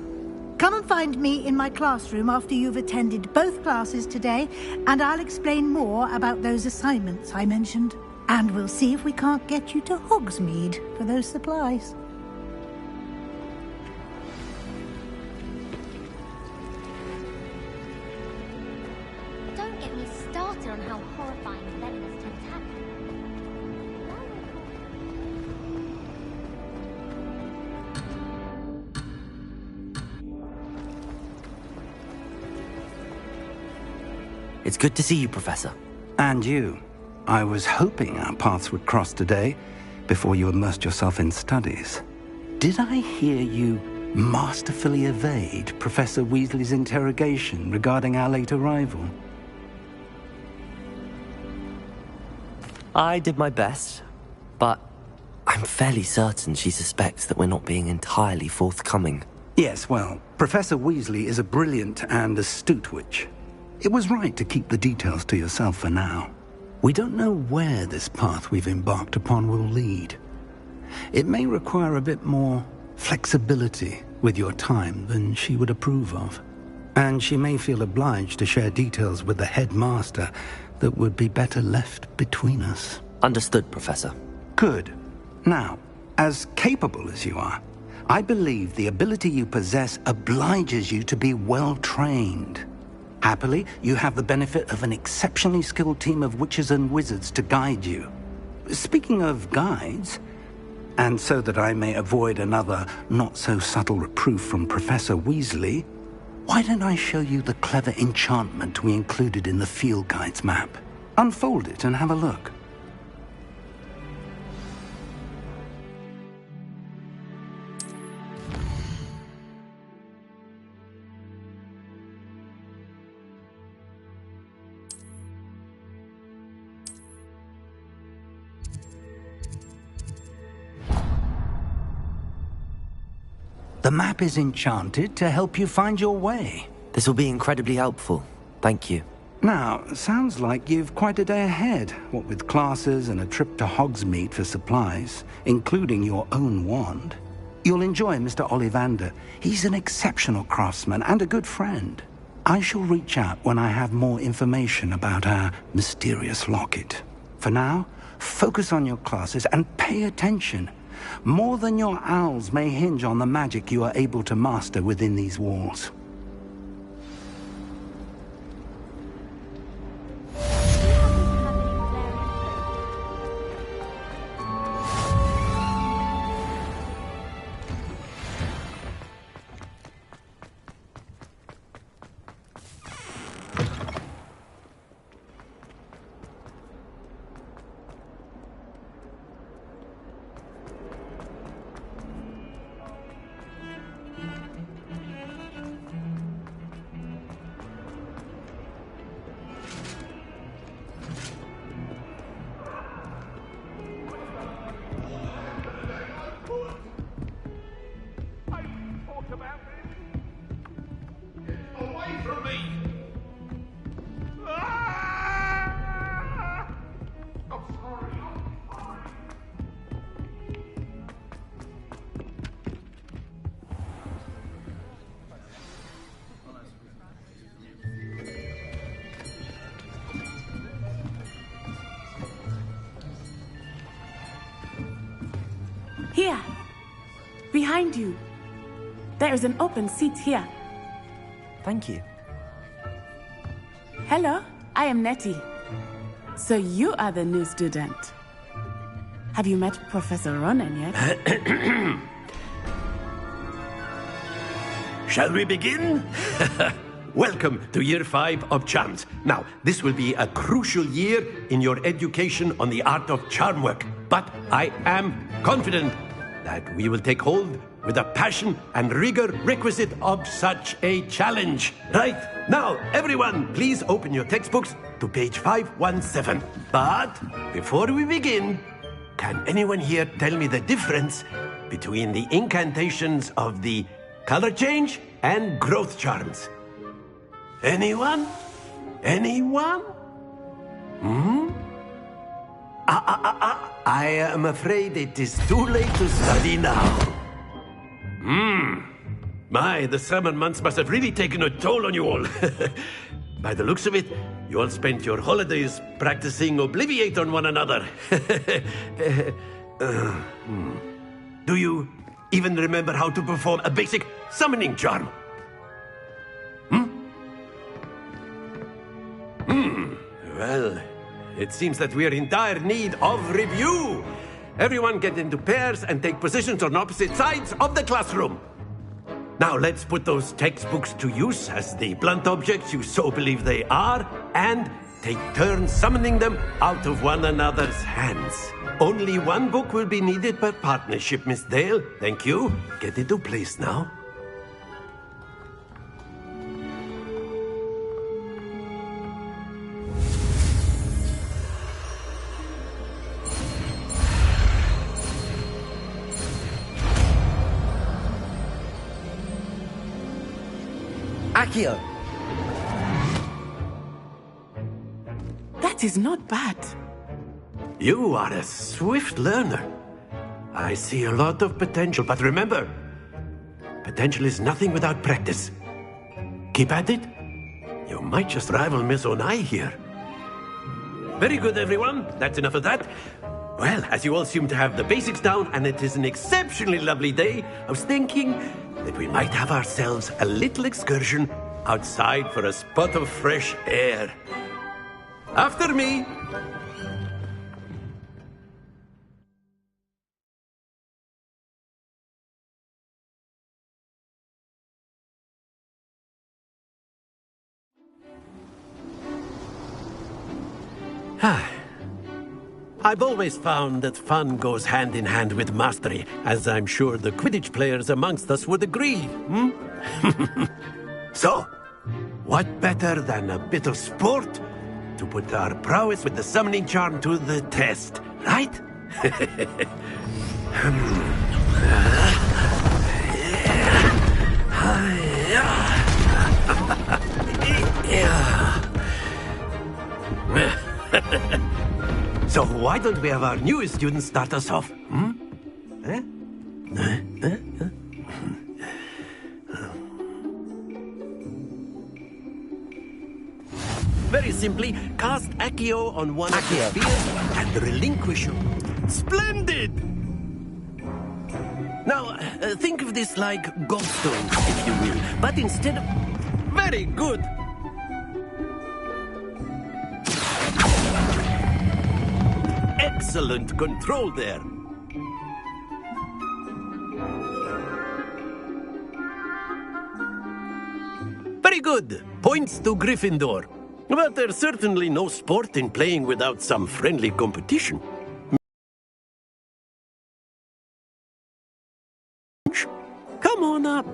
I: Come and find me in my classroom after you've attended both classes today, and I'll explain more about those assignments I mentioned. And we'll see if we can't get you to Hogsmeade for those supplies.
L: Don't get me started on how horrifying venomous tentacles.
A: It's good to see you, Professor.
C: And you. I was hoping our paths would cross today, before you immersed yourself in studies. Did I hear you masterfully evade Professor Weasley's interrogation regarding our late arrival?
A: I did my best, but I'm fairly certain she suspects that we're not being entirely forthcoming.
C: Yes, well, Professor Weasley is a brilliant and astute witch. It was right to keep the details to yourself for now. We don't know where this path we've embarked upon will lead. It may require a bit more flexibility with your time than she would approve of. And she may feel obliged to share details with the headmaster that would be better left between us.
A: Understood, Professor.
C: Good. Now, as capable as you are, I believe the ability you possess obliges you to be well trained. Happily, you have the benefit of an exceptionally skilled team of witches and wizards to guide you. Speaking of guides, and so that I may avoid another not-so-subtle reproof from Professor Weasley, why don't I show you the clever enchantment we included in the field guide's map? Unfold it and have a look. The map is enchanted to help you find your way.
A: This will be incredibly helpful. Thank you.
C: Now, sounds like you've quite a day ahead, what with classes and a trip to Hogsmeade for supplies, including your own wand. You'll enjoy Mr. Ollivander. He's an exceptional craftsman and a good friend. I shall reach out when I have more information about our mysterious locket. For now, focus on your classes and pay attention. More than your owls may hinge on the magic you are able to master within these walls.
M: Here. Behind you. There is an open seat here.
A: Thank you.
M: Hello, I am Nettie. So you are the new student. Have you met Professor Ronan yet?
R: Shall we begin? Welcome to Year 5 of Charms. Now, this will be a crucial year in your education on the art of charm work. But I am confident that we will take hold with the passion and rigor requisite of such a challenge. Right, now, everyone, please open your textbooks to page 517. But before we begin, can anyone here tell me the difference between the incantations of the color change, and growth charms. Anyone? Anyone? Hmm? I am afraid it is too late to study now. My, the summer months must have really taken a toll on you all. By the looks of it, you all spent your holidays practicing Obliviate on one another. Do you even remember how to perform a basic summoning charm? Well, it seems that we are in dire need of review. Everyone get into pairs and take positions on opposite sides of the classroom. Now let's put those textbooks to use as the blunt objects you so believe they are, and take turns summoning them out of one another's hands. Only one book will be needed per partnership, Miss Dale. Thank you. Get into place now.
A: Accio!
M: That is not bad.
R: You are a swift learner. I see a lot of potential, but remember, potential is nothing without practice. Keep at it. You might just rival Miss Onai here. Very good, everyone. That's enough of that. Well, as you all seem to have the basics down, and it is an exceptionally lovely day, I was thinking that we might have ourselves a little excursion outside for a spot of fresh air. After me. I've always found that fun goes hand in hand with mastery, as I'm sure the Quidditch players amongst us would agree, So, what better than a bit of sport to put our prowess with the summoning charm to the test, right? So why don't we have our newest student start us off? Very simply, cast Accio on one of the spheres and relinquish you. Splendid! Now, think of this like gobstones, if you will, but instead of... Very good! Excellent control there. Very good. Points to Gryffindor. But there's certainly no sport in playing without some friendly competition. Come on up.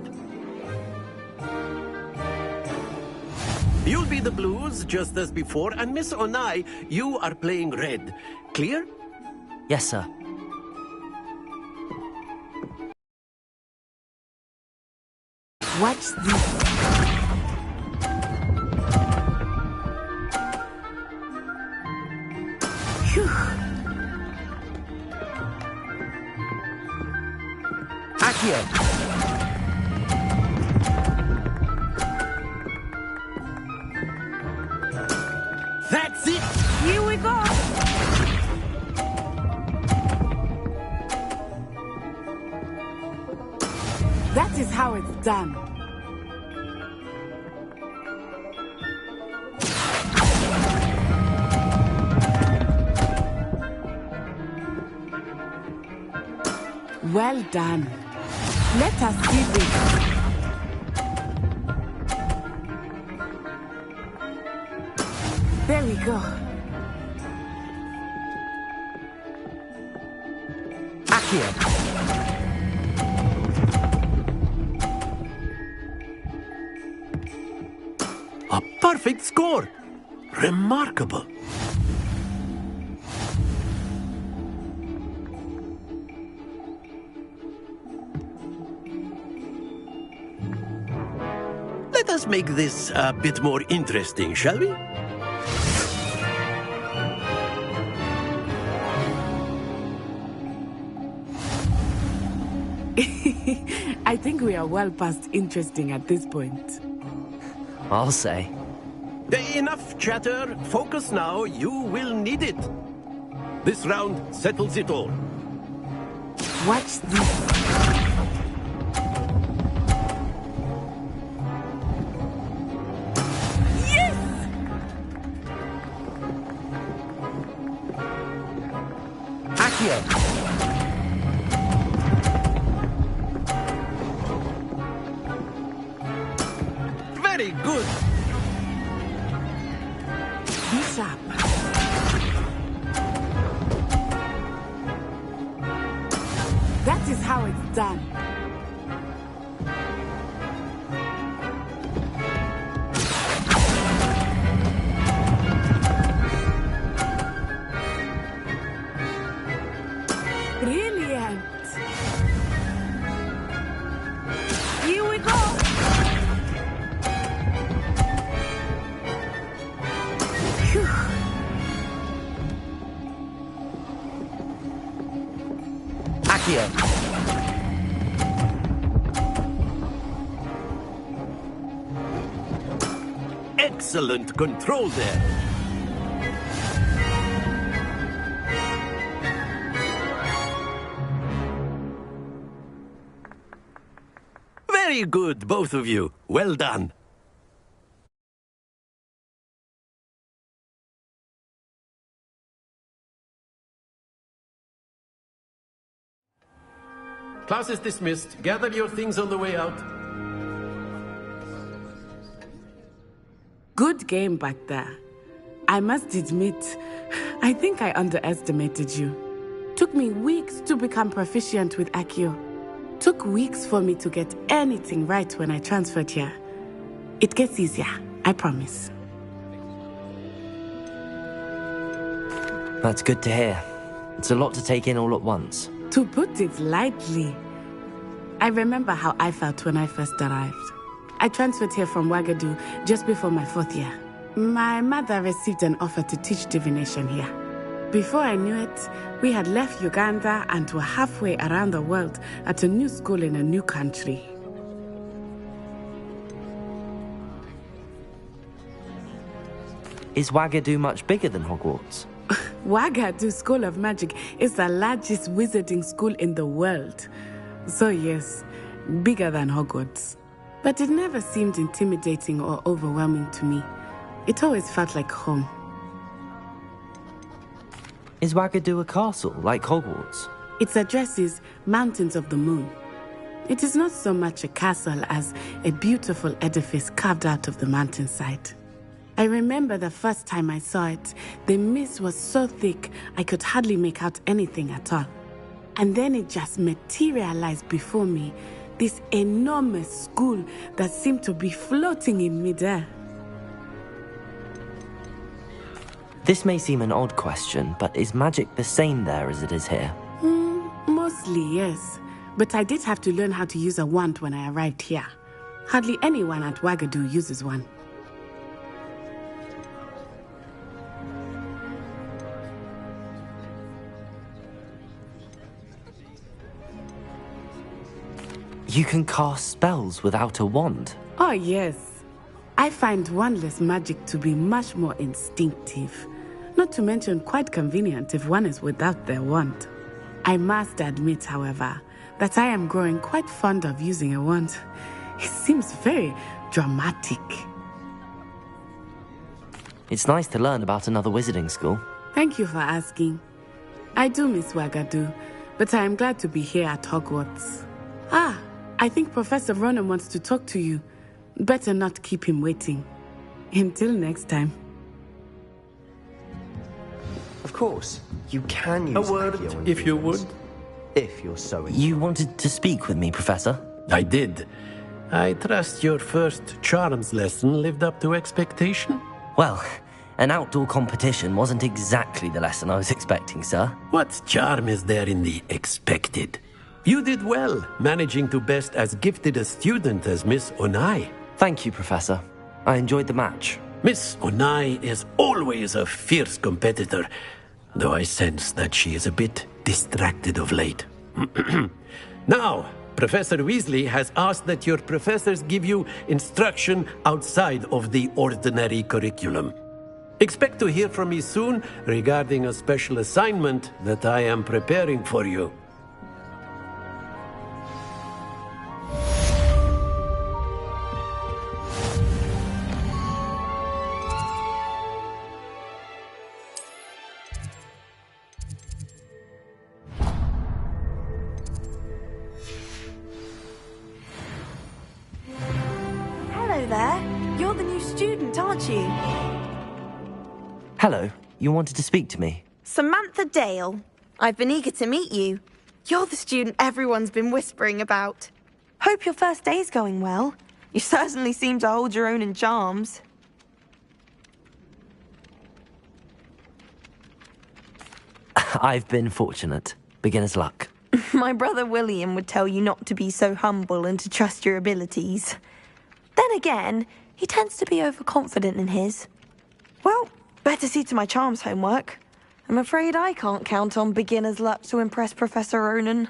R: You'll be the blues, just as before, and Miss Onai, you are playing red. Clear?
A: Yes, sir.
M: Watch this.
A: Accio!
R: That's it!
I: Here we go!
M: That is how it's done. Well done. Let us see this. There we go.
A: Accio!
R: A perfect score! Remarkable! us make this a bit more interesting, shall we?
M: I think we are well past interesting at this point.
A: I'll say.
R: Enough chatter. Focus now. You will need it. This round settles it all.
M: Watch this.
R: Very good.
M: Be sharp. That is how it's done. Brilliant. Here we go.
A: Accio.
R: Excellent control there. Very good, both of you. Well done. Class is dismissed. Gather your things on the way out.
M: Good game back there. I must admit, I think I underestimated you. Took me weeks to become proficient with Accio. Took weeks for me to get anything right when I transferred here. It gets easier, I promise.
A: That's good to hear. It's a lot to take in all at once.
M: To put it lightly, I remember how I felt when I first arrived. I transferred here from Wagadu just before my 4th year. My mother received an offer to teach divination here. Before I knew it, we had left Uganda and were halfway around the world at a new school in a new country.
A: Is Wagadu much bigger than Hogwarts?
M: Wagadu School of Magic is the largest wizarding school in the world. So yes, bigger than Hogwarts. But it never seemed intimidating or overwhelming to me. It always felt like home.
A: Is Wagadu a castle, like Hogwarts?
M: Its address is Mountains of the Moon. It is not so much a castle as a beautiful edifice carved out of the mountainside. I remember the first time I saw it, the mist was so thick I could hardly make out anything at all. And then it just materialized before me, this enormous school that seemed to be floating in midair.
A: This may seem an odd question, but is magic the same there as it is here?
M: Mostly, yes. But I did have to learn how to use a wand when I arrived here. Hardly anyone at Wagadu uses one.
A: You can cast spells without a wand?
M: Oh, yes. I find wandless magic to be much more instinctive. Not to mention quite convenient if one is without their wand. I must admit, however, that I am growing quite fond of using a wand. It seems very dramatic.
A: It's nice to learn about another wizarding school.
M: Thank you for asking. I do miss Wagadu, but I am glad to be here at Hogwarts. I think Professor Ronan wants to talk to you. Better not keep him waiting. Until next time.
S: Of course, you can use
R: A word, if you would.
S: If you're so inclined.
A: You wanted to speak with me, Professor?
R: I did. I trust your first charms lesson lived up to expectation?
A: Well, an outdoor competition wasn't exactly the lesson I was expecting, sir.
R: What charm is there in the expected? You did well, managing to best as gifted a student as Miss Onai.
A: Thank you, Professor. I enjoyed the match.
R: Miss Onai is always a fierce competitor, though I sense that she is a bit distracted of late. Now, Professor Weasley has asked that your professors give you instruction outside of the ordinary curriculum. Expect to hear from me soon regarding a special assignment that I am preparing for you.
T: Hello there. You're the new student, aren't you?
A: Hello, you wanted to speak to me?
T: Samantha Dale. I've been eager to meet you. You're the student everyone's been whispering about. Hope your first day's going well. You certainly seem to hold your own in charms.
A: I've been fortunate. Beginner's luck.
T: My brother William would tell you not to be so humble and to trust your abilities. Then again, he tends to be overconfident in his. Well, better see to my charms homework. I'm afraid I can't count on beginner's luck to impress Professor Ronan.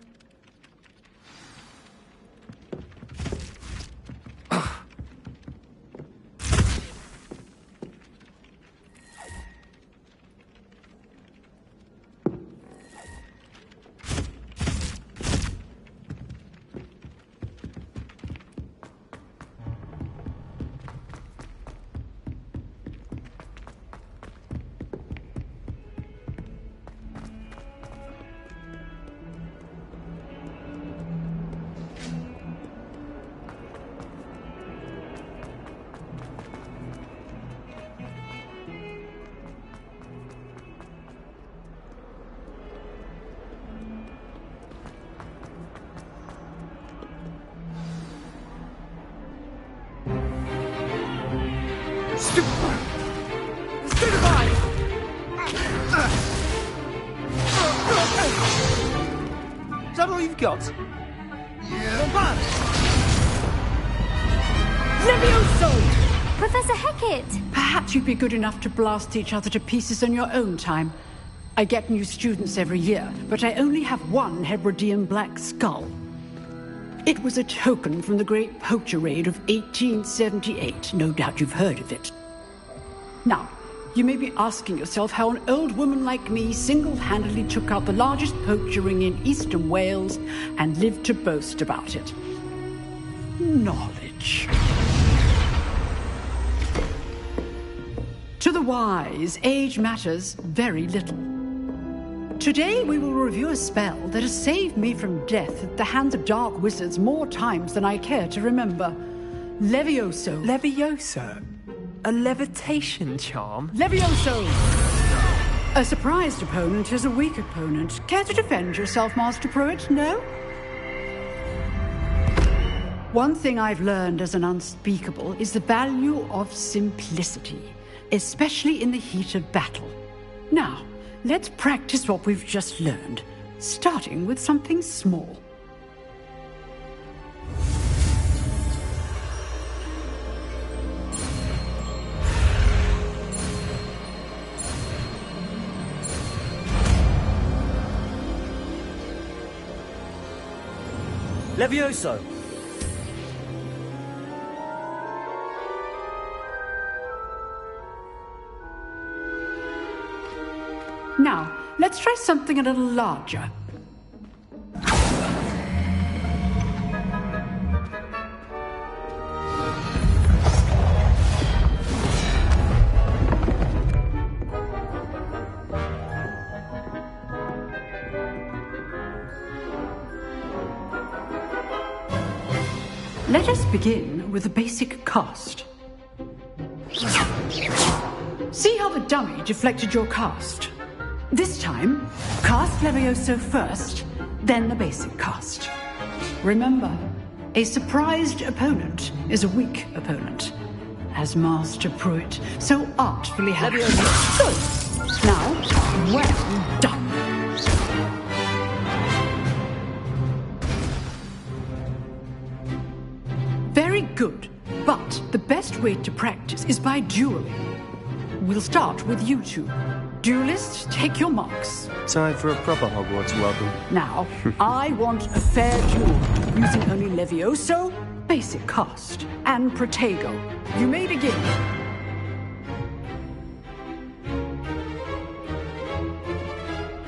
O: Is that all you've got?
U: Levioso!
L: Professor Hecat!
U: Perhaps you'd be good enough to blast each other to pieces on your own time. I get new students every year, but I only have one Hebridean black skull. It was a token from the Great Poacher Raid of 1878. No doubt you've heard of it. Now, you may be asking yourself how an old woman like me single-handedly took out the largest poacher ring in eastern Wales and lived to boast about it. Knowledge. To the wise, age matters very little. Today we will review a spell that has saved me from death at the hands of dark wizards more times than I care to remember. Levioso.
Q: Levioso? A levitation charm?
U: Levioso! A surprised opponent is a weak opponent. Care to defend yourself, Master Pruitt? No? One thing I've learned as an unspeakable is the value of simplicity, especially in the heat of battle. Now, let's practice what we've just learned, starting with something small.
A: Levioso!
U: Now, let's try something a little larger. Let us begin with the basic cast. See how the dummy deflected your cast? This time, cast Levioso first, then the basic cast. Remember, a surprised opponent is a weak opponent, as Master Pruitt so artfully had. Good. Now, well done. Very good, but But the best way to practice is by dueling. We'll start with you two. Duelists, take your marks.
S: Time for a proper Hogwarts welcome.
U: Now, I want a fair duel, using only Levioso, basic cast, and Protego. You may begin.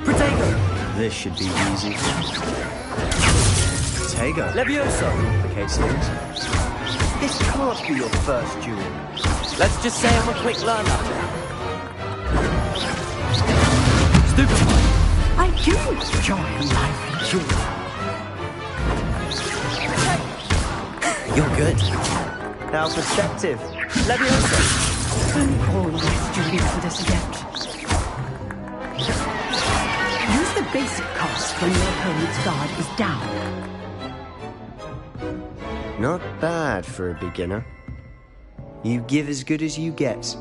S: Protego! This should be easy. Protego. Levioso, complicates things. This can't be your first duel.
A: Let's just say I'm a quick learner.
U: I do enjoy a lively duel.
A: You're good.
S: How perceptive. Leviosa.
U: Don't always dueling for this event. Use the basic cast when your opponent's guard is down.
S: Not bad for a beginner. You give as good as you get.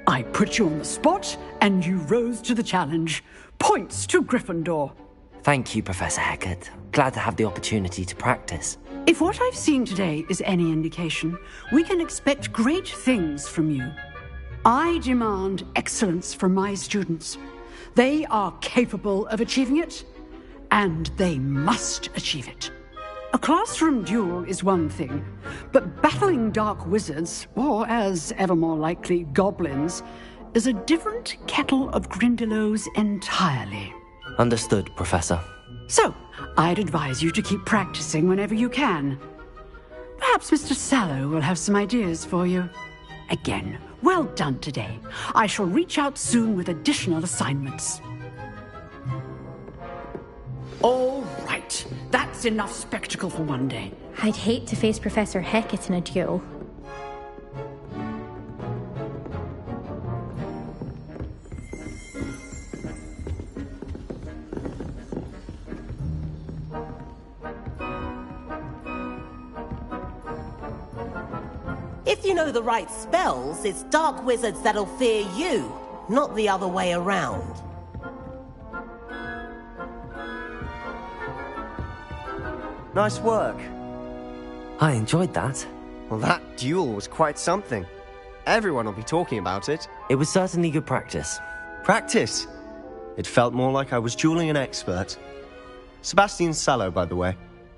U: I put you on the spot, and you rose to the challenge. Points to Gryffindor.
A: Thank you, Professor Hecat. Glad to have the opportunity to practice.
U: If what I've seen today is any indication, we can expect great things from you. I demand excellence from my students. They are capable of achieving it, and they must achieve it. A classroom duel is one thing, but battling dark wizards, or as ever more likely, goblins, is a different kettle of Grindylows entirely.
A: Understood, Professor.
U: So, I'd advise you to keep practicing whenever you can. Perhaps Mr. Sallow will have some ideas for you. Again, well done today. I shall reach out soon with additional assignments. All right, that's enough spectacle for one day.
B: I'd hate to face Professor Hecat in a duel.
V: If you know the right spells, it's dark wizards that'll fear you, not the other way around.
S: Nice work.
A: I enjoyed that.
S: Well, that duel was quite something. Everyone will be talking about it.
A: It was certainly good practice.
S: Practice? It felt more like I was dueling an expert. Sebastian Sallow, by the way.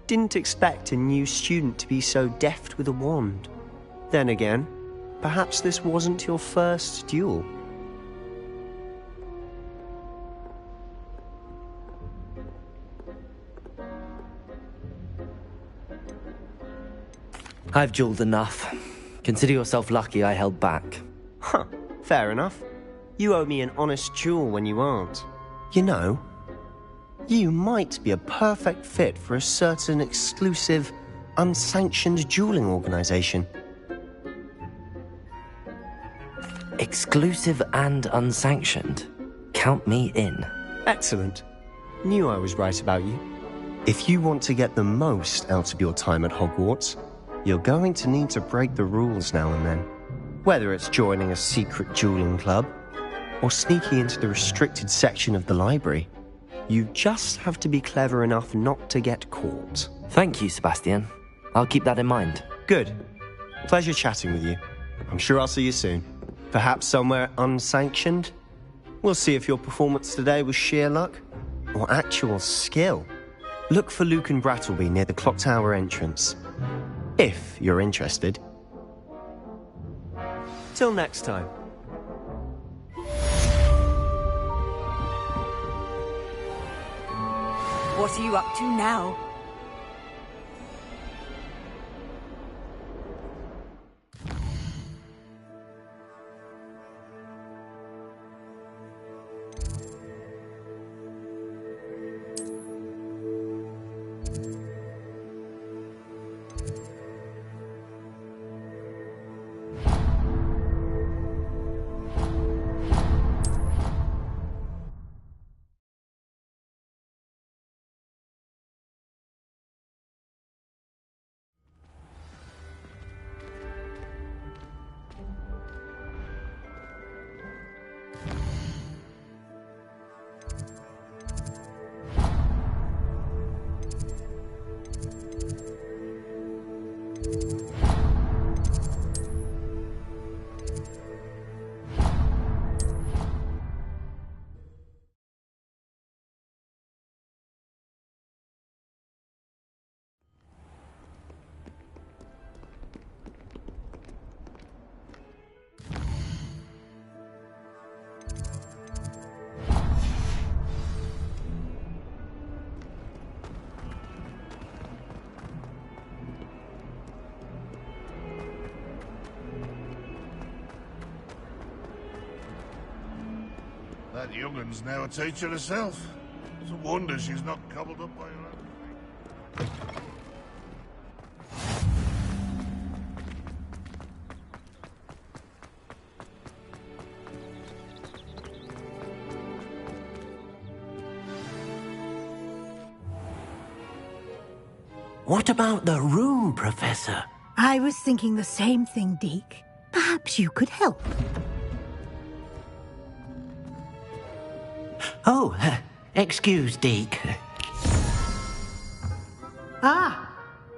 S: Didn't expect a new student to be so deft with a wand. Then again, perhaps this wasn't your first duel.
A: I've dueled enough. Consider yourself lucky I held back.
S: Huh, fair enough. You owe me an honest duel when you aren't. You know, you might be a perfect fit for a certain exclusive, unsanctioned dueling organization.
A: Exclusive and unsanctioned. Count me in.
S: Excellent. Knew I was right about you. If you want to get the most out of your time at Hogwarts, you're going to need to break the rules now and then. Whether it's joining a secret dueling club, or sneaking into the restricted section of the library, you just have to be clever enough not to get caught.
A: Thank you, Sebastian. I'll keep that in mind.
S: Good. Pleasure chatting with you. I'm sure I'll see you soon. Perhaps somewhere unsanctioned? We'll see if your performance today was sheer luck or actual skill. Look for Luke and Brattleby near the clock tower entrance. If you're interested. Till next time.
W: What are you up to now?
D: That young'un's now a teacher herself. It's a wonder she's not cobbled up by her own.
J: What about the room, Professor?
I: I was thinking the same thing, Deke. Perhaps you could help.
J: Oh, excuse, Deke.
I: Ah,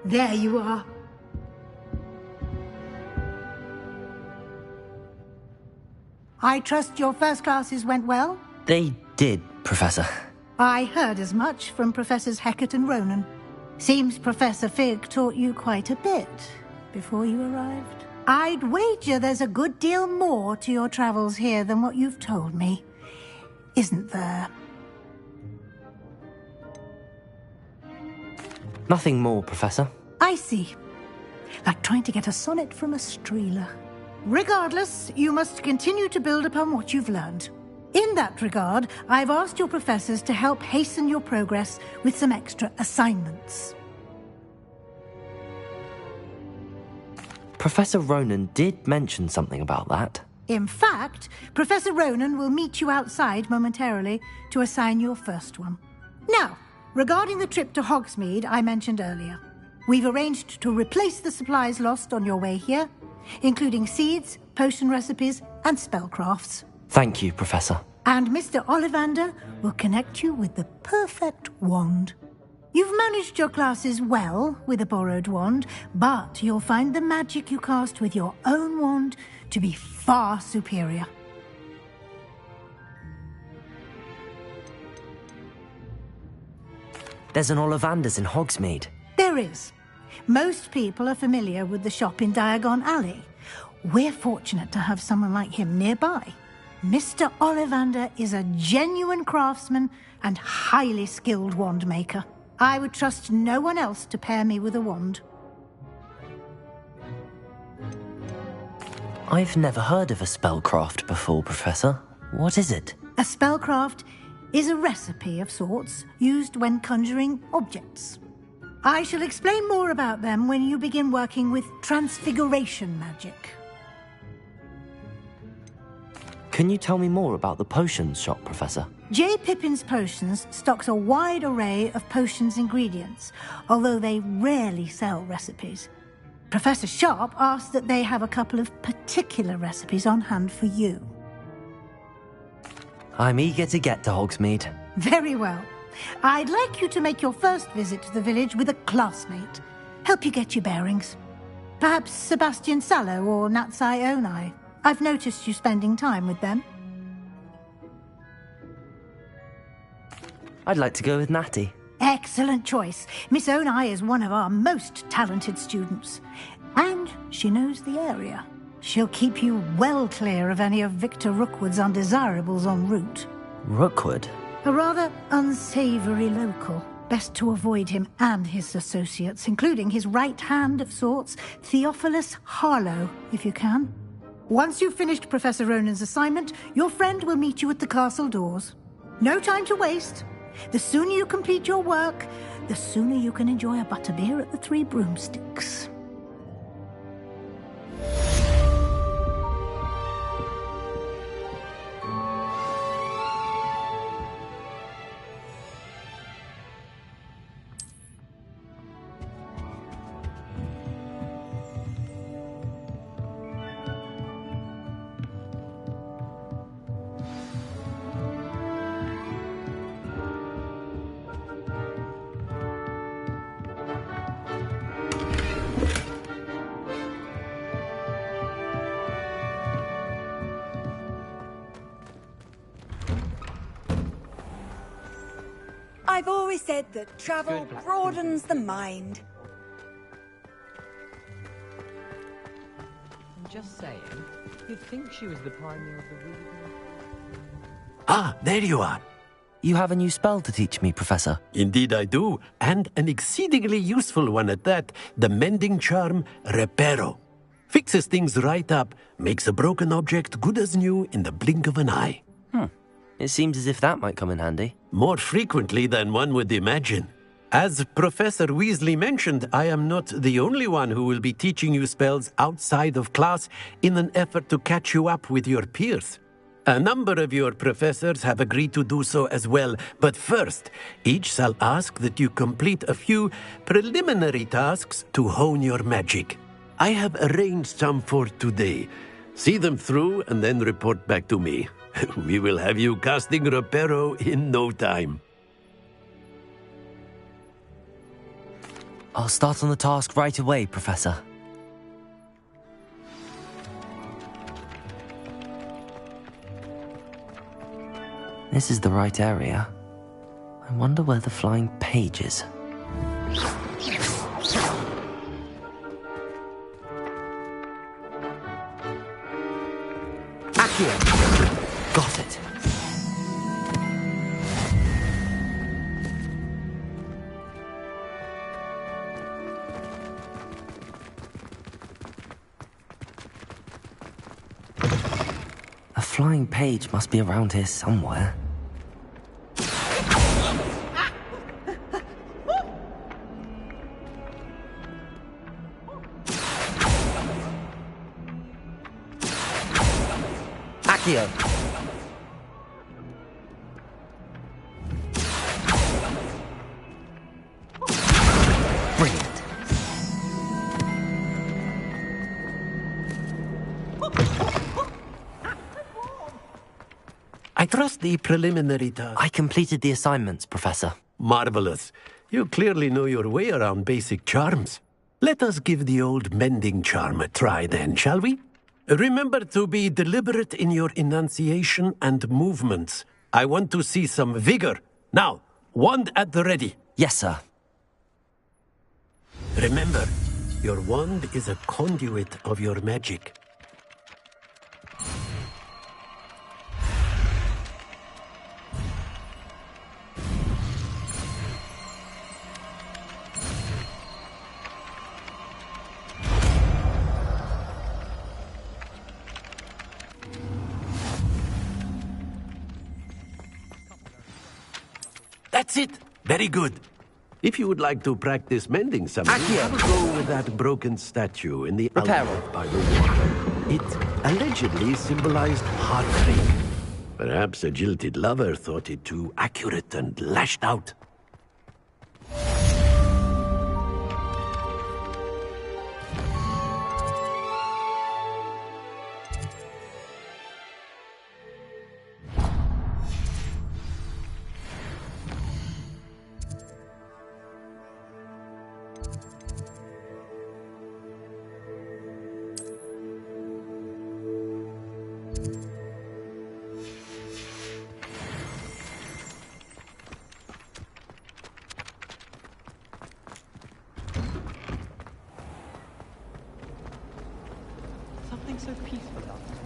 I: there you are. I trust your first classes went well?
A: They did, Professor.
I: I heard as much from Professors Hecat and Ronan. Seems Professor Fig taught you quite a bit before you arrived. I'd wager there's a good deal more to your travels here than what you've told me. Isn't there?
A: Nothing more, Professor.
I: I see. Like trying to get a sonnet from a streeler. Regardless, you must continue to build upon what you've learned. In that regard, I've asked your professors to help hasten your progress with some extra assignments.
A: Professor Ronan did mention something about that.
I: In fact, Professor Ronan will meet you outside momentarily to assign your first one. Now, regarding the trip to Hogsmeade I mentioned earlier, we've arranged to replace the supplies lost on your way here, including seeds, potion recipes, and spellcrafts.
A: Thank you, Professor.
I: And Mr. Ollivander will connect you with the perfect wand. You've managed your classes well with a borrowed wand, but you'll find the magic you cast with your own wand to be far superior.
A: There's an Ollivander's in Hogsmeade.
I: There is. Most people are familiar with the shop in Diagon Alley. We're fortunate to have someone like him nearby. Mr. Ollivander is a genuine craftsman and highly skilled wand maker. I would trust no one else to pair me with a wand.
A: I've never heard of a spellcraft before, Professor. What is it?
I: A spellcraft is a recipe of sorts used when conjuring objects. I shall explain more about them when you begin working with transfiguration magic.
A: Can you tell me more about the potions shop, Professor?
I: J. Pippin's Potions stocks a wide array of potions ingredients, although they rarely sell recipes. Professor Sharp asked that they have a couple of particular recipes on hand for you.
A: I'm eager to get to Hogsmeade.
I: Very well. I'd like you to make your first visit to the village with a classmate. Help you get your bearings. Perhaps Sebastian Sallow or Natsai Onai. I've noticed you spending time with them.
A: I'd like to go with Natty.
I: Excellent choice. Miss Onai is one of our most talented students. And she knows the area. She'll keep you well clear of any of Victor Rookwood's undesirables en route.
A: Rookwood?
I: A rather unsavoury local. Best to avoid him and his associates, including his right hand of sorts, Theophilus Harlow, if you can. Once you've finished Professor Ronan's assignment, your friend will meet you at the castle doors. No time to waste. The sooner you complete your work, the sooner you can enjoy a butterbeer at the Three Broomsticks.
W: I've always said that travel broadens the mind.
O: I'm just saying, you'd think she was the pioneer of the reading.
R: Ah, there you are.
A: You have a new spell to teach me, Professor.
R: Indeed I do, and an exceedingly useful one at that. The mending charm, Reparo. Fixes things right up, makes a broken object good as new in the blink of an eye.
A: It seems as if that might come in handy.
R: More frequently than one would imagine. As Professor Weasley mentioned, I am not the only one who will be teaching you spells outside of class in an effort to catch you up with your peers. A number of your professors have agreed to do so as well, but first, each shall ask that you complete a few preliminary tasks to hone your magic. I have arranged some for today. See them through and then report back to me. We will have you casting Reparo in no time.
A: I'll start on the task right away, Professor. This is the right area. I wonder where the flying page is. Accio! Got it. A flying page must be around here somewhere. Accio! Brilliant.
R: I trust the preliminary task.
A: I completed the assignments, Professor.
R: Marvelous. You clearly know your way around basic charms. Let us give the old mending charm a try then, shall we? Remember to be deliberate in your enunciation and movements. I want to see some vigor. Now, wand at the ready.
A: Yes, sir.
R: Remember, your wand is a conduit of your magic. That's it. Very good. If you would like to practice mending something, I will go with that broken statue in the
A: Reparo.
R: by the water. It allegedly symbolized heartbreak. Perhaps a jilted lover thought it too accurate and lashed out.
O: Something so peaceful about this.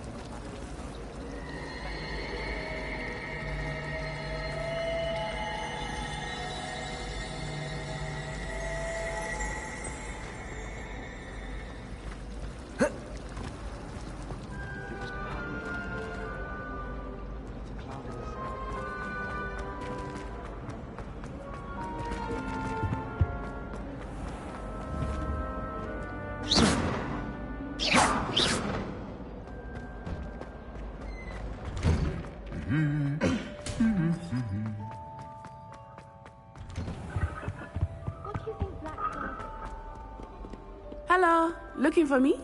M: Hello, looking for me?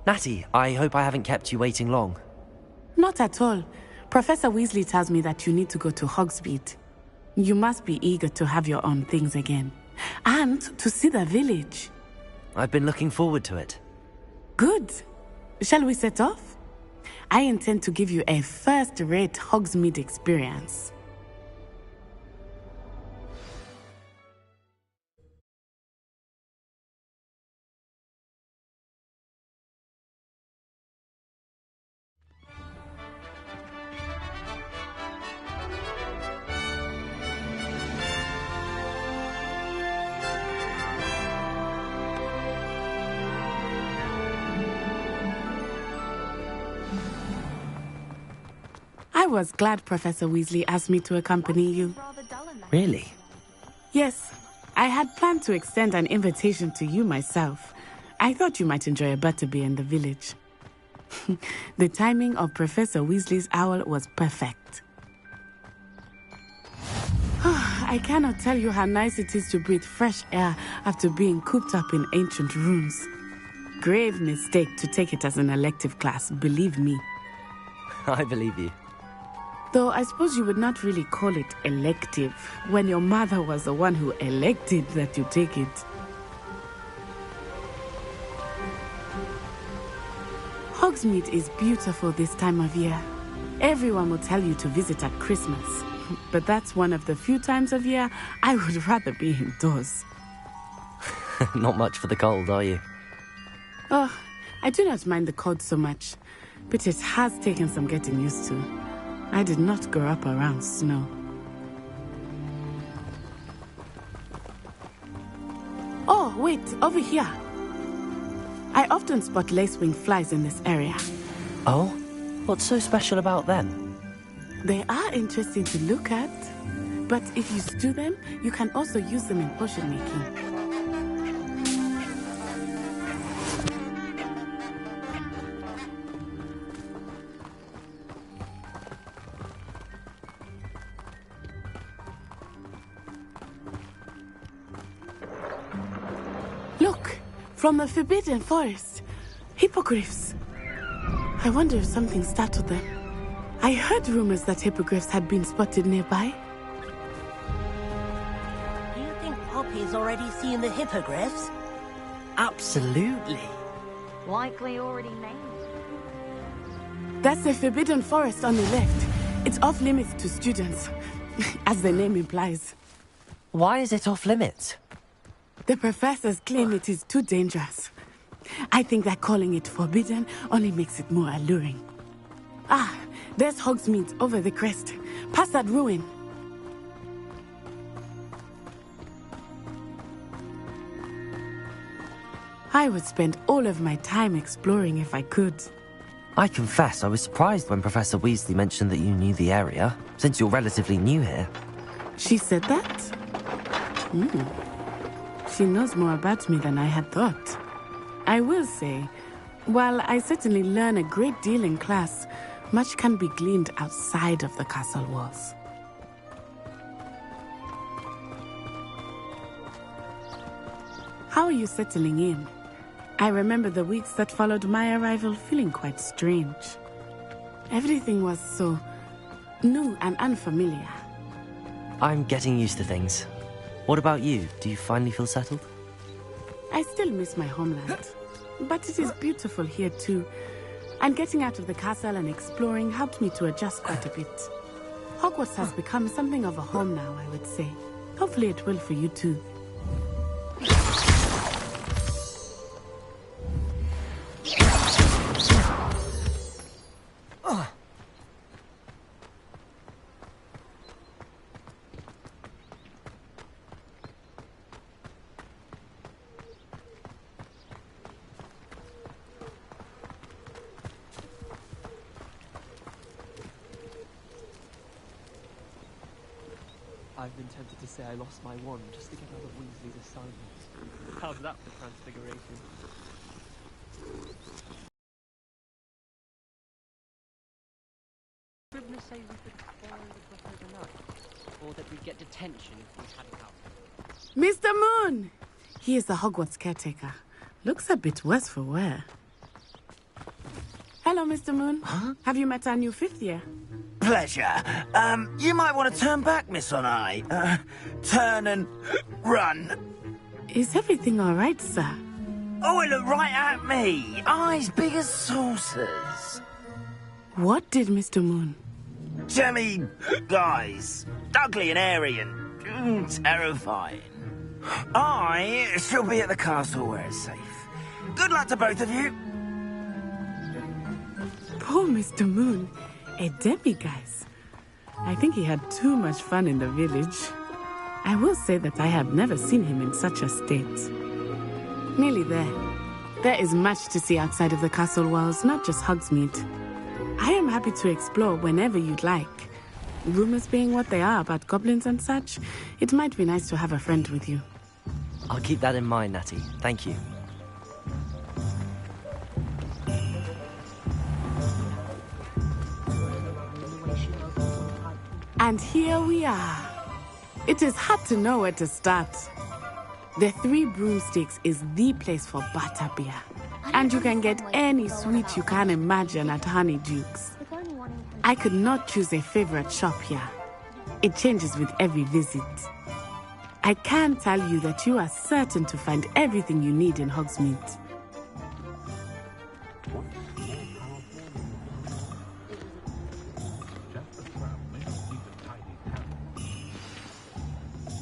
A: Natty, I hope I haven't kept you waiting long.
M: Not at all. Professor Weasley tells me that you need to go to Hogsmeade. You must be eager to have your own things again. And to see the village.
A: I've been looking forward to it.
M: Good. Shall we set off? I intend to give you a first-rate Hogsmeade experience. I was glad Professor Weasley asked me to accompany you.
A: Really?
M: Yes, I had planned to extend an invitation to you myself. I thought you might enjoy a butterbeer in the village. The timing of Professor Weasley's owl was perfect. I cannot tell you how nice it is to breathe fresh air after being cooped up in ancient rooms. Grave mistake to take it as an elective class, believe me.
A: I believe you.
M: Though I suppose you would not really call it elective when your mother was the one who elected that you take it. Hogsmeade is beautiful this time of year. Everyone will tell you to visit at Christmas. But that's one of the few times of year I would rather be indoors.
A: Not much for the cold, are you?
M: Oh, I do not mind the cold so much, but it has taken some getting used to. I did not grow up around snow. Oh, wait, over here. I often spot lacewing flies in this area.
A: Oh? What's so special about them?
M: They are interesting to look at, but if you stew them, you can also use them in potion making. Look, from the Forbidden Forest, hippogriffs. I wonder if something startled them. I heard rumors that hippogriffs had been spotted nearby.
V: Do you think Poppy's already seen the hippogriffs?
A: Absolutely.
E: Likely already named.
M: That's the Forbidden Forest on the left. It's off limits to students, as the name implies.
A: Why is it off limits?
M: The professors claim it is too dangerous. I think that calling it forbidden only makes it more alluring. Ah, there's Hogsmeade over the crest. Past that ruin. I would spend all of my time exploring if I could.
A: I confess I was surprised when Professor Weasley mentioned that you knew the area, since you're relatively new here.
M: She said that? She knows more about me than I had thought. I will say, while I certainly learn a great deal in class, much can be gleaned outside of the castle walls. How are you settling in? I remember the weeks that followed my arrival feeling quite strange. Everything was so new and unfamiliar.
A: I'm getting used to things. What about you? Do you finally feel settled?
M: I still miss my homeland, but it is beautiful here too. And getting out of the castle and exploring helped me to adjust quite a bit. Hogwarts has become something of a home now, I would say. Hopefully it will for you too.
Q: I've been tempted to say I lost my wand just to get out of Weasley's assignment. How's that for transfiguration?
O: Scribner say we could borrow the book overnight? Or that we'd get detention if we had it out?
M: Mr. Moon! He is the Hogwarts caretaker. Looks a bit worse for wear. Hello, Mr. Moon.
J: Huh?
M: Have you met our new fifth year?
J: Pleasure. You might want to turn back, Miss Onai. Turn and run.
M: Is everything all right, sir?
J: Oh, it looked right at me. Eyes big as saucers.
M: What did Mr. Moon?
J: Jemmy guys. Ugly and airy and terrifying. I shall be at the castle where it's safe. Good luck to both of you.
M: Poor Mr. Moon. A demiguise. I think he had too much fun in the village. I will say that I have never seen him in such a state. Nearly there. There is much to see outside of the castle walls, not just Hogsmeade. I am happy to explore whenever you'd like. Rumors being what they are about goblins and such, it might be nice to have a friend with you.
A: I'll keep that in mind, Natty. Thank you.
M: And here we are. It is hard to know where to start. The Three Broomsticks is the place for butterbeer. And you can get any sweet you can imagine at Honeyduke's. I could not choose a favorite shop here. It changes with every visit. I can tell you that you are certain to find everything you need in Hogsmeade.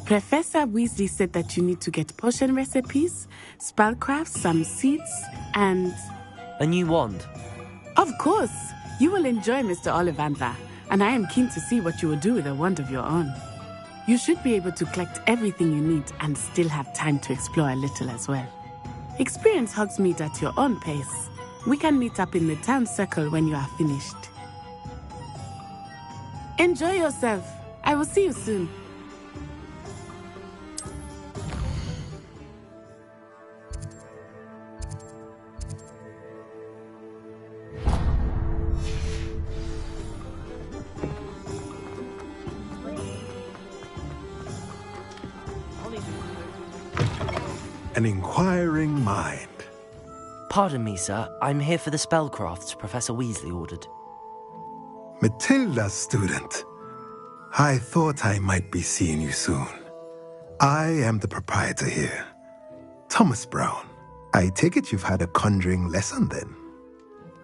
M: Professor Weasley said that you need to get potion recipes, spellcrafts, some seeds, and...
A: A new wand?
M: Of course! You will enjoy Mr. Ollivander, and I am keen to see what you will do with a wand of your own. You should be able to collect everything you need and still have time to explore a little as well. Experience Hogsmeade at your own pace. We can meet up in the town circle when you are finished. Enjoy yourself. I will see you soon.
F: An inquiring mind.
A: Pardon me, sir. I'm here for the spellcrafts Professor Weasley ordered.
F: Matilda's student. I thought I might be seeing you soon. I am the proprietor here, Thomas Brown. I take it you've had a conjuring lesson then?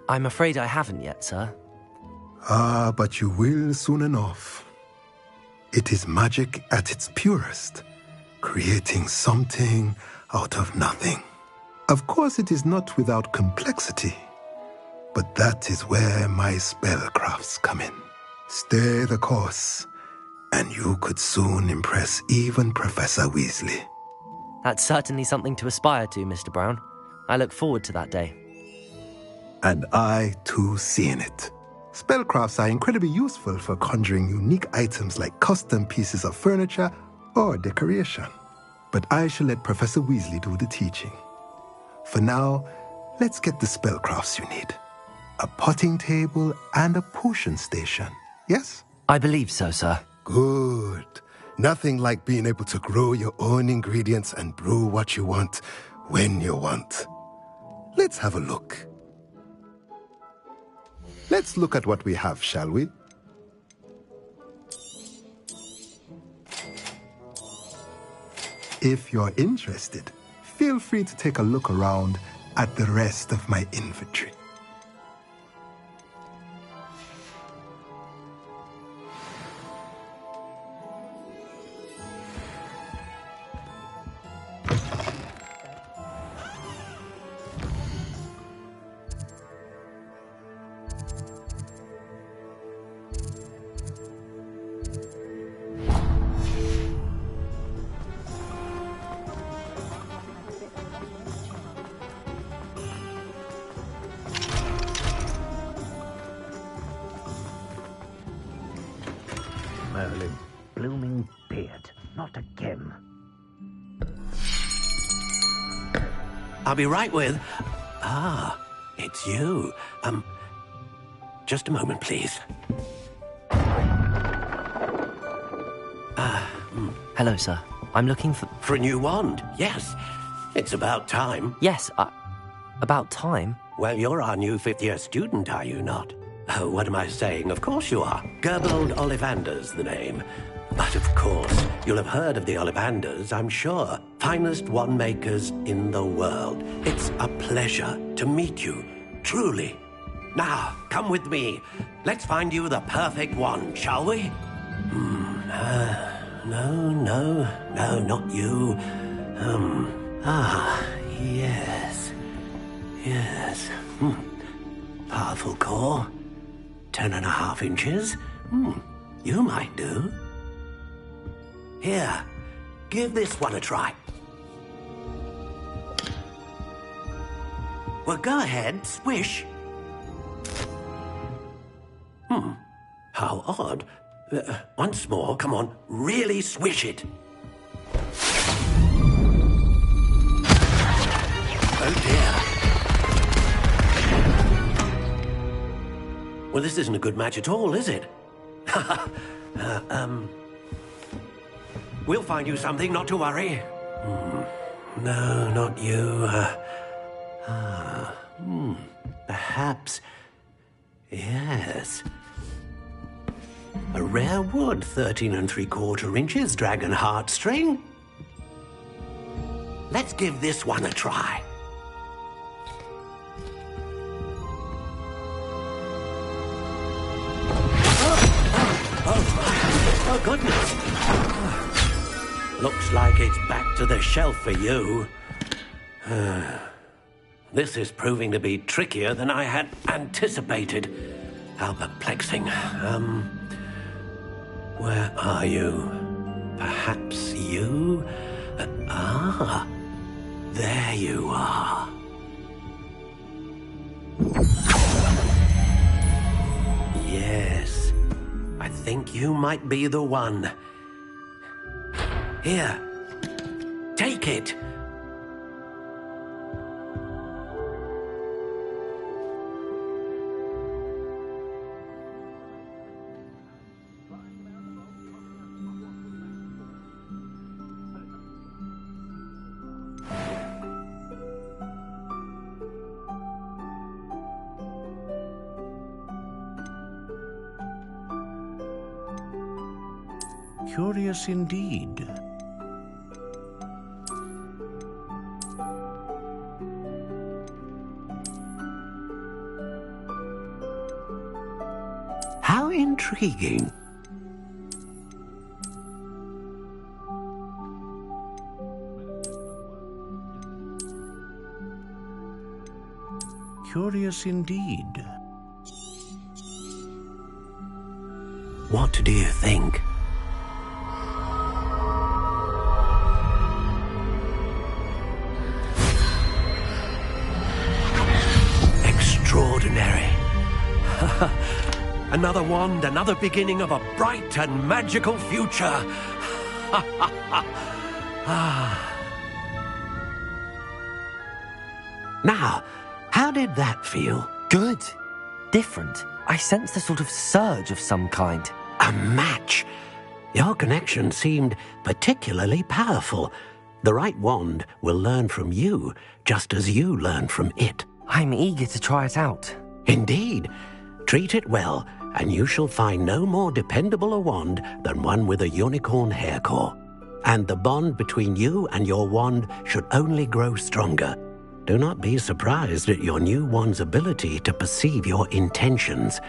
A: I'm afraid I haven't yet, sir.
F: Ah, but you will soon enough. It is magic at its purest, creating something out of nothing. Of course, it is not without complexity, but that is where my spellcrafts come in. Stay the course, and you could soon impress even Professor Weasley.
A: That's certainly something to aspire to, Mr. Brown. I look forward to that day.
F: And I, too, seeing it. Spellcrafts are incredibly useful for conjuring unique items like custom pieces of furniture or decoration. But I shall let Professor Weasley do the teaching. For now, let's get the spellcrafts you need. A potting table and a potion station, yes?
A: I believe so, sir.
F: Good. Nothing like being able to grow your own ingredients and brew what you want when you want. Let's have a look. Let's look at what we have, shall we? If you're interested, feel free to take a look around at the rest of my inventory.
J: Merlin, blooming beard, not again.
R: I'll be right with... Ah, it's you. Just a moment, please.
A: Hello, sir. I'm looking for...
R: For a new wand, yes. It's about time.
A: Yes, about time?
R: Well, you're our new fifth-year student, are you not? Oh, what am I saying? Of course you are. Gerbold Ollivander's the name. But of course, you'll have heard of the Ollivanders, I'm sure. Finest wand makers in the world. It's a pleasure to meet you, truly. Now, come with me. Let's find you the perfect wand, shall we? No, not you. Yes. Powerful core. 10.5 inches. You might do. Here, give this one a try. Well, go ahead, swish. odd. Once more, come on, really swish it. Oh dear. Well, this isn't a good match at all, is it? We'll find you something, not to worry. No, not you. Perhaps. Yes. A rare wood, 13 3/4 inches, dragon heartstring. Let's give this one a try. Oh, goodness. Looks like it's back to the shelf for you. This is proving to be trickier than I had anticipated. How perplexing. Where are you? Perhaps you? There you are. Yes, I think you might be the one. Here, take it.
G: Curious indeed.
R: How intriguing.
G: Curious indeed.
R: What do you think? Extraordinary. Another wand, another beginning of a bright and magical future. Now, how did that feel?
A: Good. Different. I sensed a sort of surge of some kind.
R: A match. Your connection seemed particularly powerful. The right wand will learn from you, just as you learn from it.
A: I'm eager to try it out.
R: Indeed. Treat it well, and you shall find no more dependable a wand than one with a unicorn hair core. And the bond between you and your wand should only grow stronger. Do not be surprised at your new wand's ability to perceive your intentions,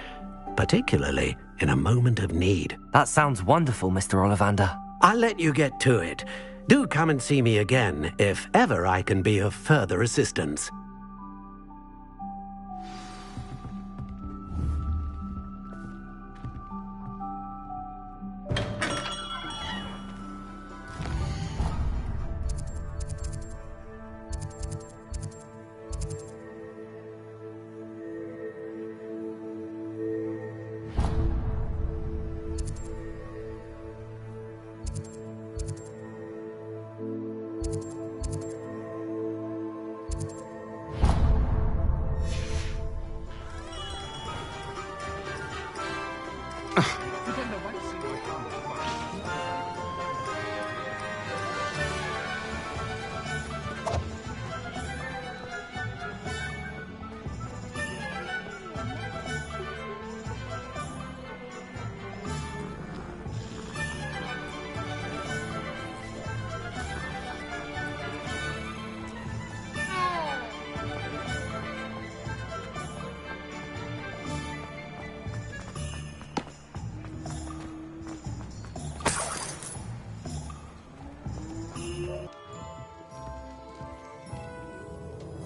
R: particularly in a moment of need.
A: That sounds wonderful, Mr. Ollivander.
R: I'll let you get to it. Do come and see me again if ever I can be of further assistance.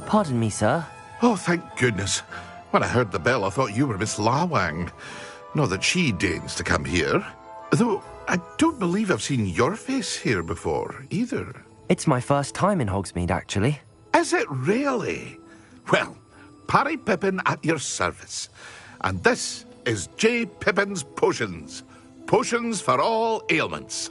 A: Pardon me, sir.
D: Oh, thank goodness. When I heard the bell, I thought you were Miss Lawang. Not that she deigns to come here. Though, I don't believe I've seen your face here before, either.
A: It's my first time in Hogsmeade, actually.
D: Is it really? Well, Parry Pippin at your service. And this is J. Pippin's Potions. Potions for all ailments.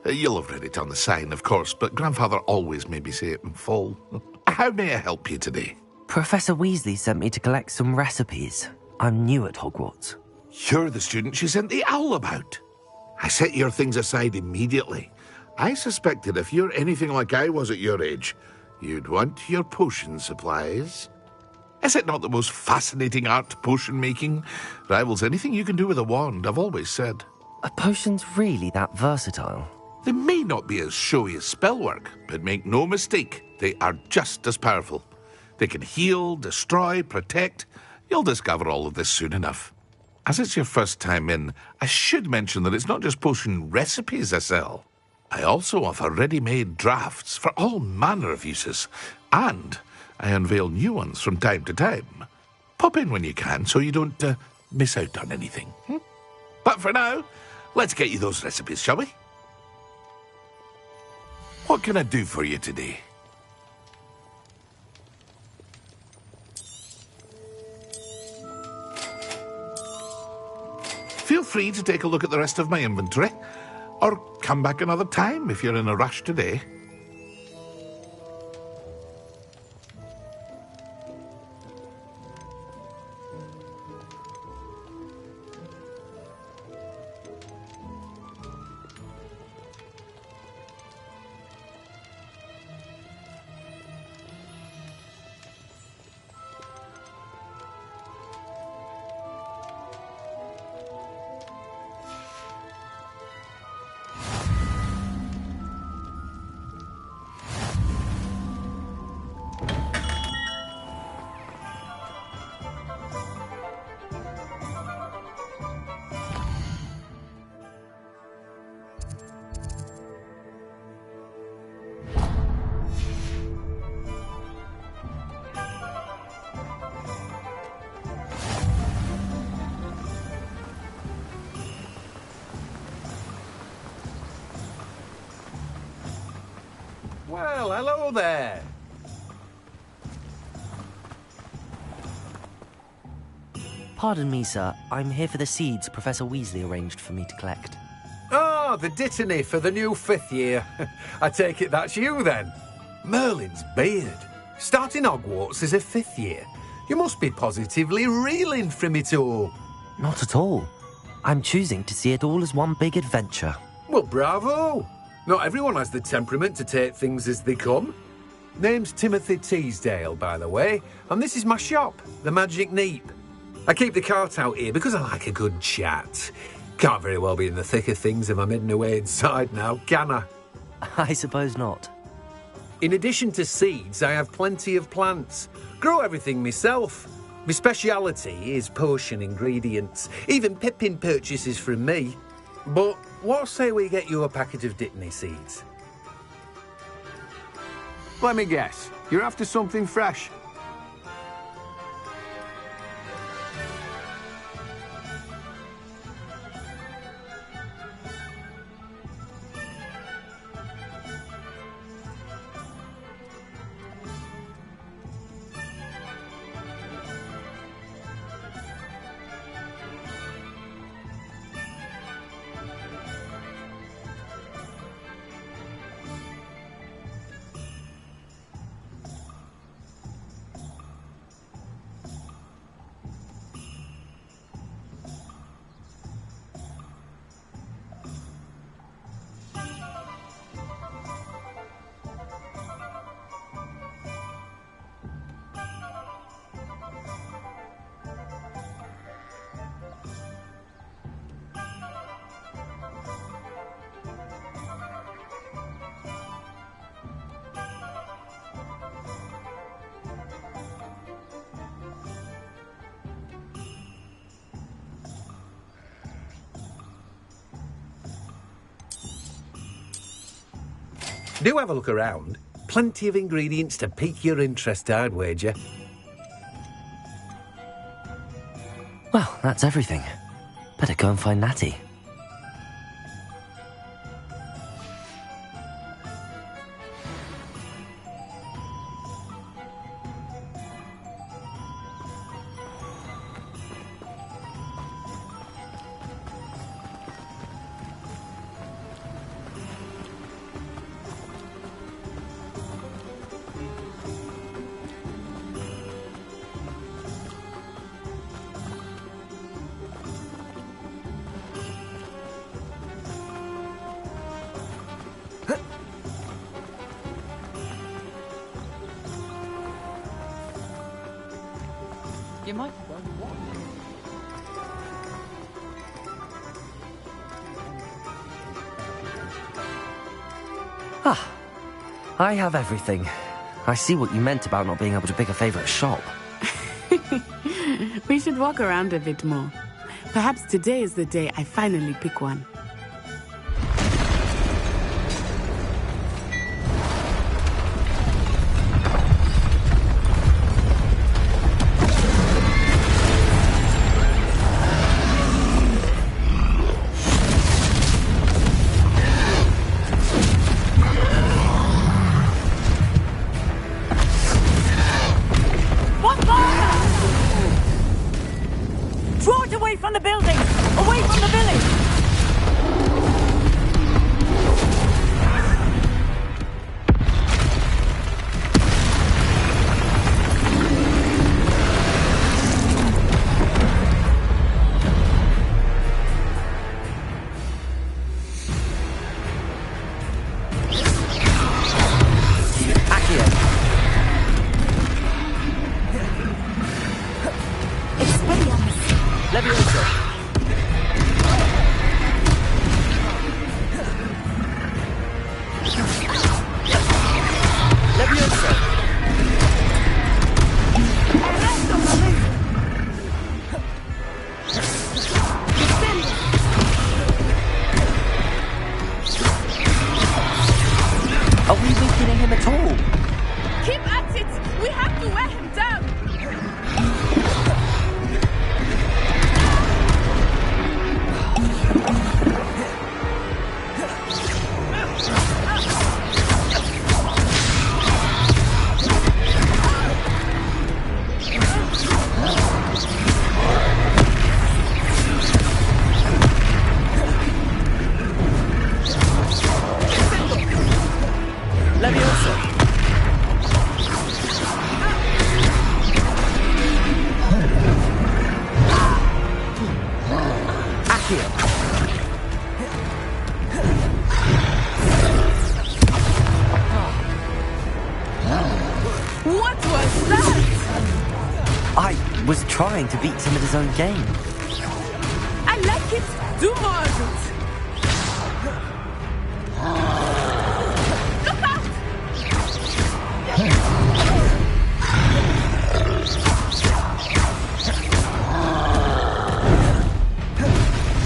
D: You'll have read it on the sign, of course, but Grandfather always made me say it in full. How may I help you today?
A: Professor Weasley sent me to collect some recipes. I'm new at Hogwarts.
D: You're the student she sent the owl about. I set your things aside immediately. I suspected if you're anything like I was at your age, you'd want your potion supplies. Is it not the most fascinating art, potion making? Rivals anything you can do with a wand, I've always said.
A: Are potions really that versatile?
D: They may not be as showy as spellwork, but make no mistake, they are just as powerful. They can heal, destroy, protect. You'll discover all of this soon enough. As it's your first time in, I should mention that it's not just potion recipes I sell. I also offer ready-made drafts for all manner of uses, and I unveil new ones from time to time. Pop in when you can so you don't miss out on anything. But for now, let's get you those recipes, shall we? What can I do for you today? Feel free to take a look at the rest of my inventory, or come back another time if you're in a rush today.
H: Well, hello there.
A: Pardon me, sir. I'm here for the seeds Professor Weasley arranged for me to collect.
H: Oh, the dittany for the new 5th year. I take it that's you, then. Merlin's beard. Starting Hogwarts as a 5th year. You must be positively reeling from it all.
A: Not at all. I'm choosing to see it all as one big adventure.
H: Well, bravo. Not everyone has the temperament to take things as they come. Name's Timothy Teasdale, by the way, and this is my shop, the Magic Neep. I keep the cart out here because I like a good chat. Can't very well be in the thick of things if I'm hidden away inside now, can I?
A: I suppose not.
H: In addition to seeds, I have plenty of plants. Grow everything myself. My speciality is potion ingredients. Even Pippin purchases from me. But what say we get you a packet of Dittany seeds?
K: Let me guess. You're after something fresh.
H: Do have a look around. Plenty of ingredients to pique your interest, I'd wager.
A: Well, that's everything. Better go and find Natty.
M: You might well watch.
A: Ah, I have everything. I see what you meant about not being able to pick a favourite shop.
M: We should walk around a bit more. Perhaps today is the day I finally pick one.
V: Draw it away from the building! Away from the village!
A: Levioso! Levioso! Are we weakening him at all?
M: Keep at it! We have to wear him down!
A: Levioso! Accio!
M: What was that?
A: I was trying to beat him at his own game.
M: I like it. Do more of it. Look out!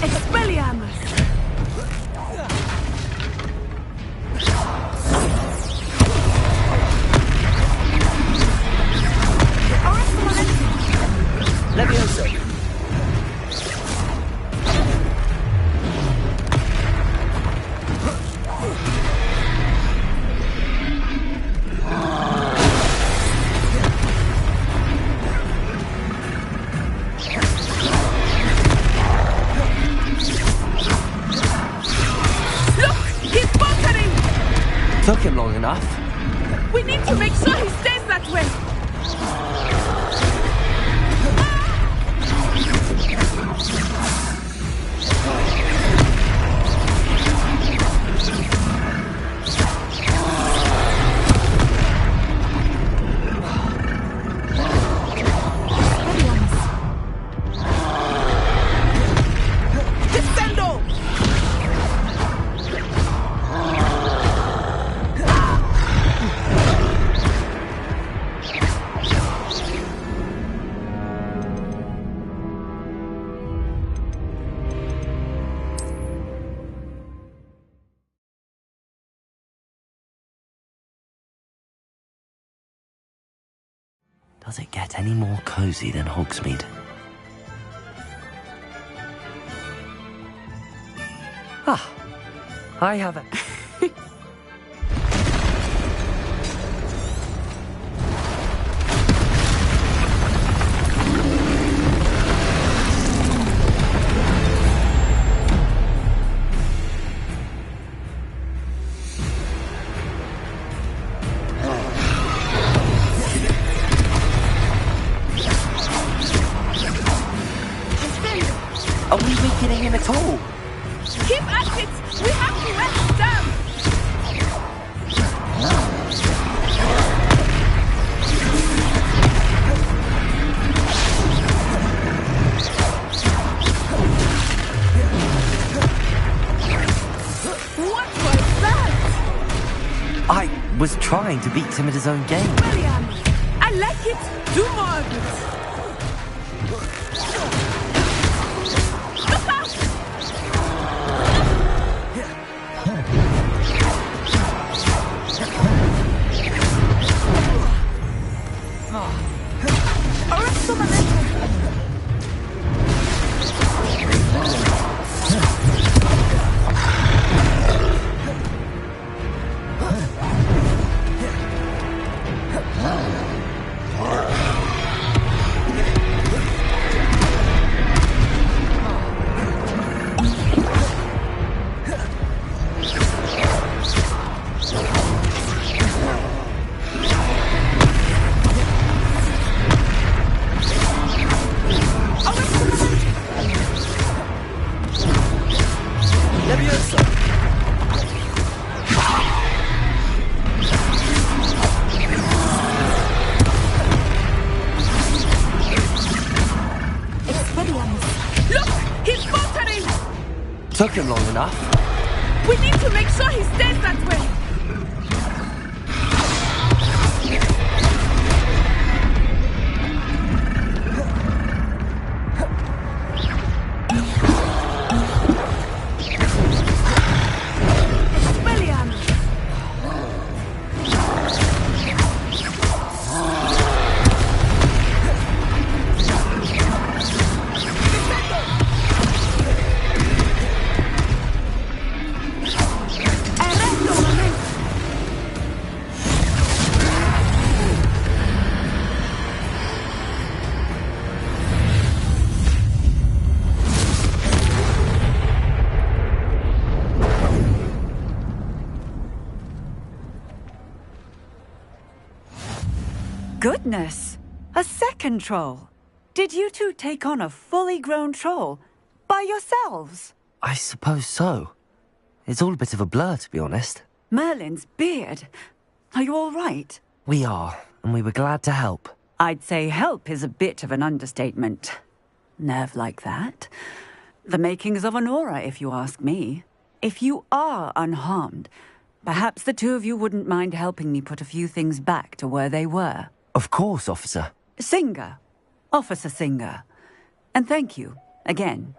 M: Expelliarmus!
A: Levioso! Took him long enough.
M: We need to make sure he stays that way. Descendo!
A: Does it get any more cozy than Hogsmeade? Ah, I have it. Are we weakening him at all?
M: Keep at it! We have to wear him down!
A: trying to beat him at his own game.
W: William, I like it. Do more of it.
A: Took him long enough.
W: We need to make sure he stays that way.
C: Goodness! A second troll! Did you two take on a fully grown troll? By yourselves?
A: I suppose so. It's all a bit of a blur, to be honest.
C: Merlin's beard. Are you all right?
A: We are, and we were glad to help.
C: I'd say help is a bit of an understatement. Nerve like that. The makings of an aura, if you ask me. If you are unharmed, perhaps the two of you wouldn't mind helping me put a few things back to where they were.
A: Of course, officer.
C: Singer. Officer Singer. And thank you, again.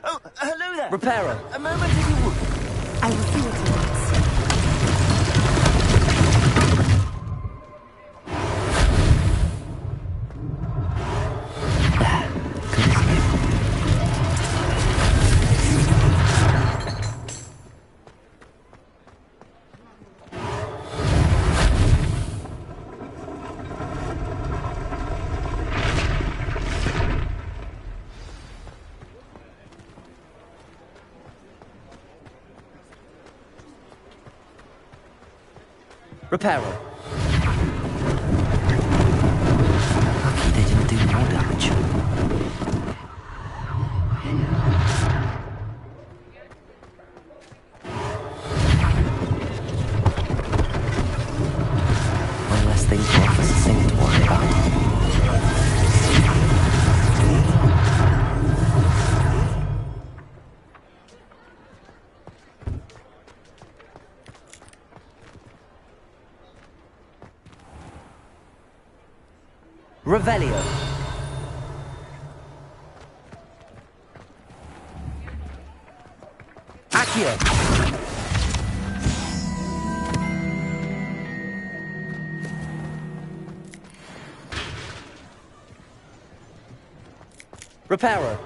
J: Oh, hello there.
A: Reparo.
J: A moment if you would.
W: I will see what he wants.
A: Reparo. Lucky they didn't do more damage. One less thing for Officer Singer to worry about. Revelio. Accio. Reparo.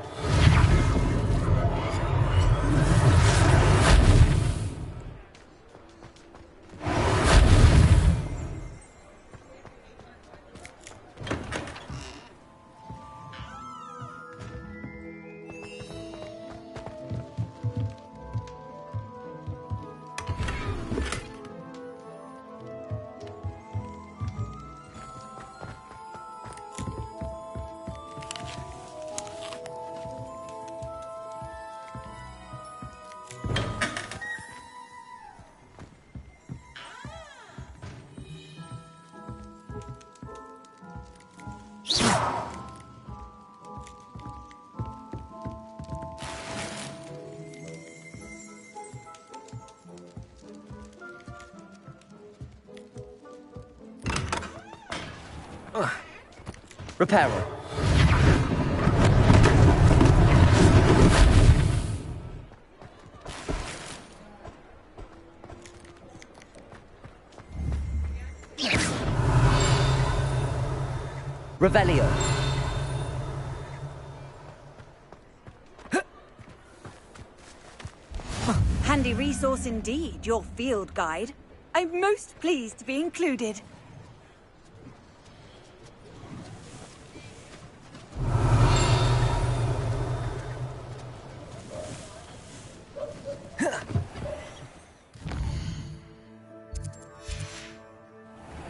A: Repairer. Revelio.
W: Handy resource indeed, your field guide. I'm most pleased to be included.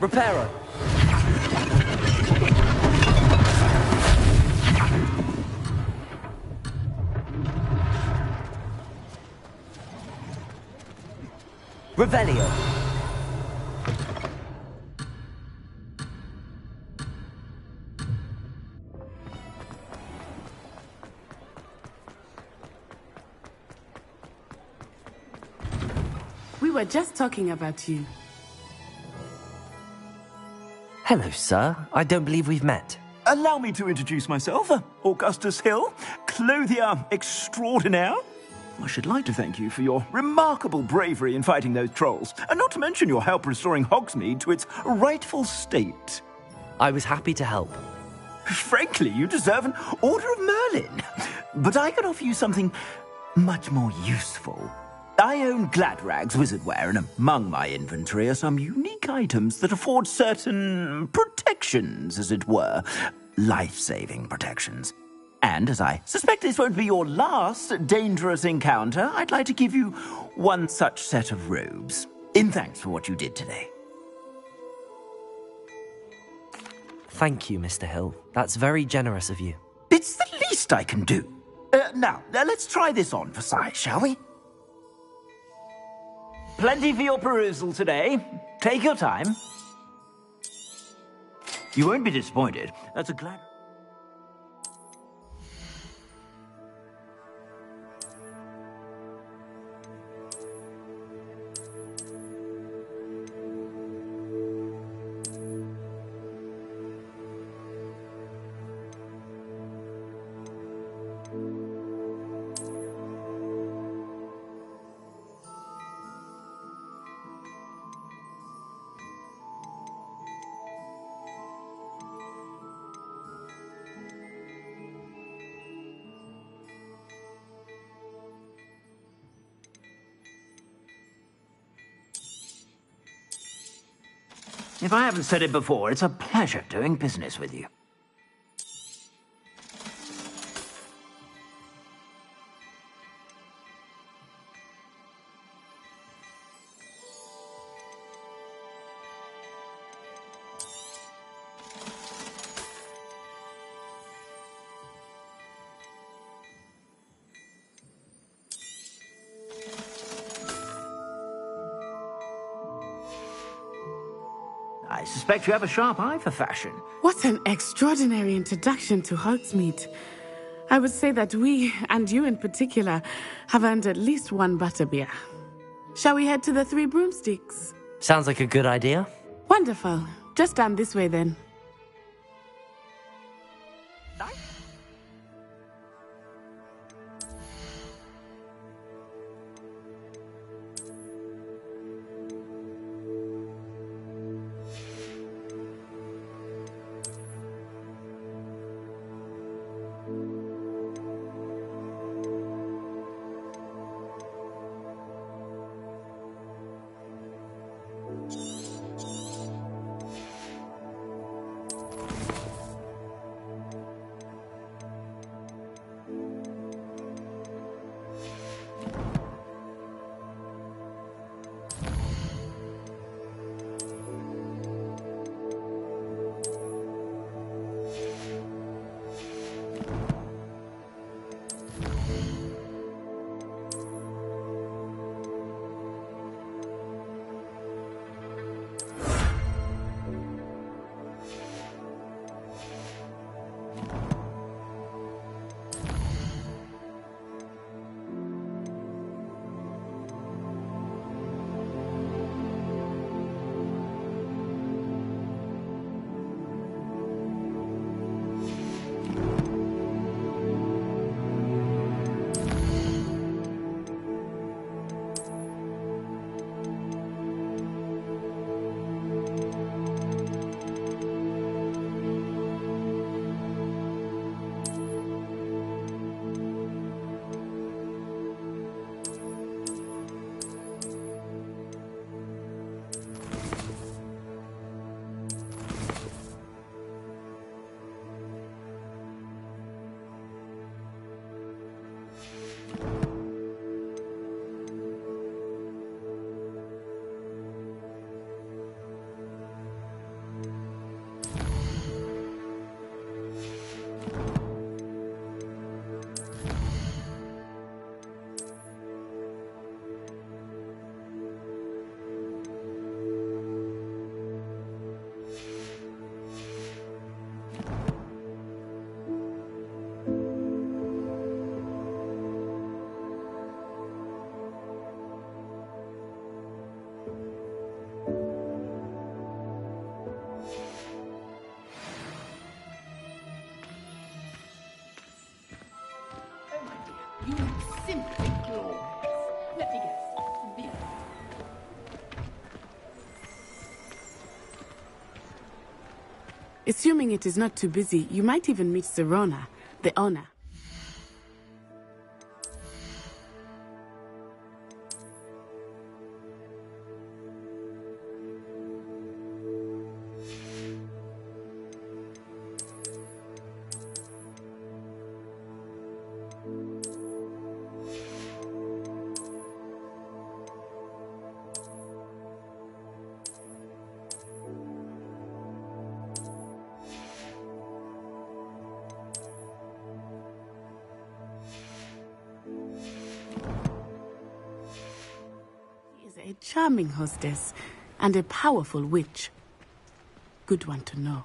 A: Repairer. Revelio.
M: We were just talking about you.
A: Hello, sir. I don't believe we've met.
N: Allow me to introduce myself, Augustus Hill, clothier extraordinaire. I should like to thank you for your remarkable bravery in fighting those trolls, and not to mention your help restoring Hogsmeade to its rightful state.
A: I was happy to help.
N: Frankly, you deserve an Order of Merlin. But I can offer you something much more useful. I own Gladrag's wizardware, and among my inventory are some unique items that afford certain protections, as it were. Life-saving protections. And as I suspect this won't be your last dangerous encounter, I'd like to give you one such set of robes, in thanks for what you did today.
A: Thank you, Mr. Hill. That's very generous of you.
N: It's the least I can do. Now, let's try this on for size, shall we? Plenty for your perusal today. Take your time. You won't be disappointed. That's a glad... If I haven't said it before, it's a pleasure doing business with you. I suspect you have a sharp eye for fashion.
M: What an extraordinary introduction to Hogsmeade. I would say that we, and you in particular, have earned at least one butterbeer. Shall we head to the Three Broomsticks?
A: Sounds like a good idea.
M: Wonderful. Just down this way then. Assuming it is not too busy, you might even meet Sirona, the owner. A charming hostess and a powerful witch. Good one to know.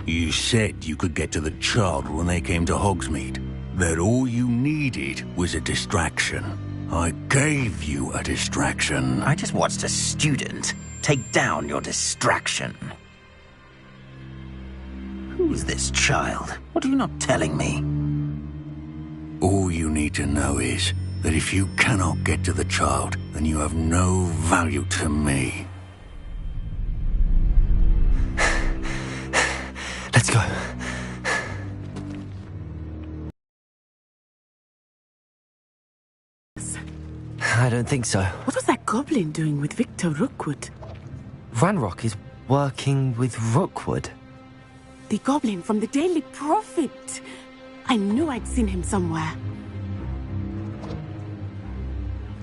L: You said you could get to the child when they came to Hogsmeade. That all you needed was a distraction. I gave you a distraction.
J: I just watched a student take down your distraction. Who's this child? What are you not telling me?
L: All you need to know is that if you cannot get to the child, then you have no value to me.
A: Let's go. I don't think so.
M: What was that goblin doing with Victor Rookwood?
A: Ranrock is working with Rookwood.
M: The goblin from the Daily Prophet. I knew I'd seen him somewhere.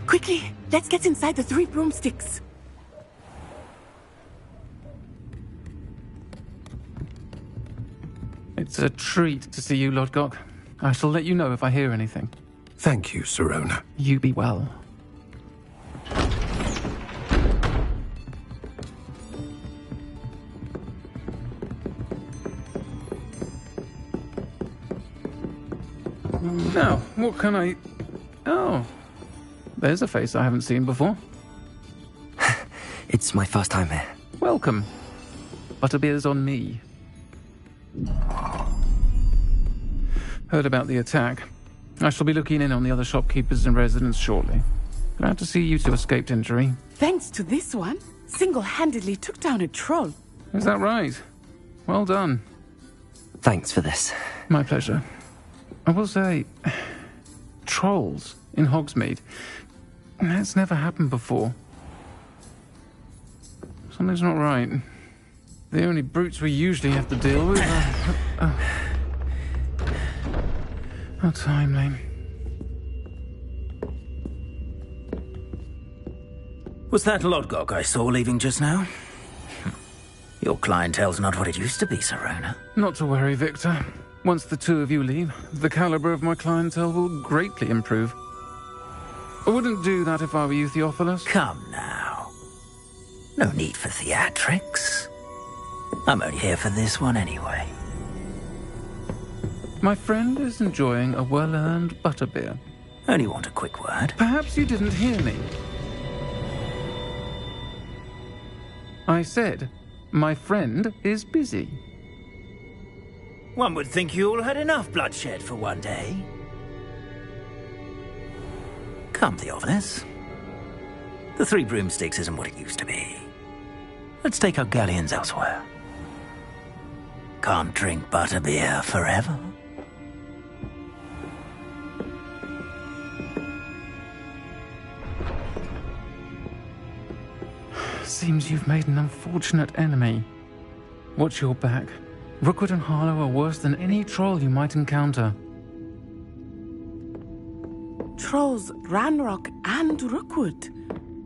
M: Quickly, let's get inside the 3 broomsticks.
P: It's a treat to see you, Lodgok. I shall let you know if I hear anything.
H: Thank you, Sirona.
P: You be well. Now, what can I... Oh, there's a face I haven't seen before.
A: It's my first time here.
P: Welcome. Butterbeer's on me. Heard about the attack. I shall be looking in on the other shopkeepers and residents shortly. Glad to see you two escaped injury.
M: Thanks to this one, single-handedly took down a troll.
P: Is that right? Well done.
A: Thanks for this.
P: My pleasure. I will say, trolls in Hogsmeade. That's never happened before. Something's not right. The only brutes we usually have to deal with are... How timely.
J: Was that Lodgok I saw leaving just now? Your clientele's not what it used to be, Sirona.
P: Not to worry, Victor. Once the 2 of you leave, the caliber of my clientele will greatly improve. I wouldn't do that if I were you, Theophilus.
J: Come now. No need for theatrics. I'm only here for this one anyway.
P: My friend is enjoying a well-earned butterbeer.
J: Only want a quick word.
P: Perhaps you didn't hear me. I said, my friend is busy.
J: One would think you all had enough bloodshed for one day. Come, Theophilus. The 3 broomsticks isn't what it used to be. Let's take our galleons elsewhere. Can't drink butterbeer forever.
P: Seems you've made an unfortunate enemy. Watch your back. Rookwood and Harlow are worse than any troll you might encounter.
M: Trolls, Ranrock, and Rookwood.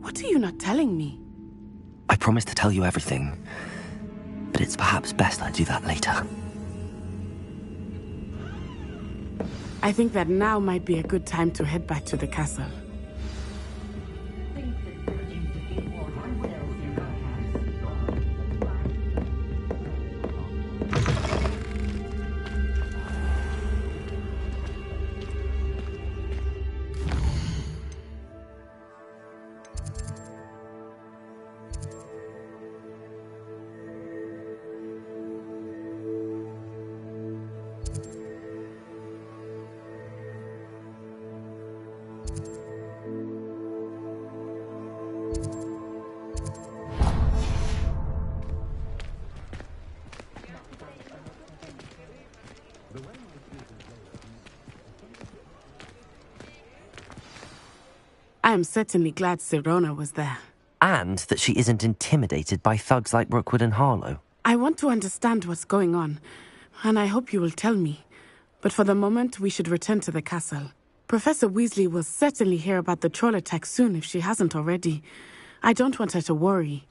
M: What are you not telling me?
A: I promised to tell you everything, but it's perhaps best I do that later.
M: I think that now might be a good time to head back to the castle. I am certainly glad Sirona was there.
A: And that she isn't intimidated by thugs like Rookwood and Harlow.
M: I want to understand what's going on, and I hope you will tell me. But for the moment, we should return to the castle. Professor Weasley will certainly hear about the troll attack soon if she hasn't already. I don't want her to worry.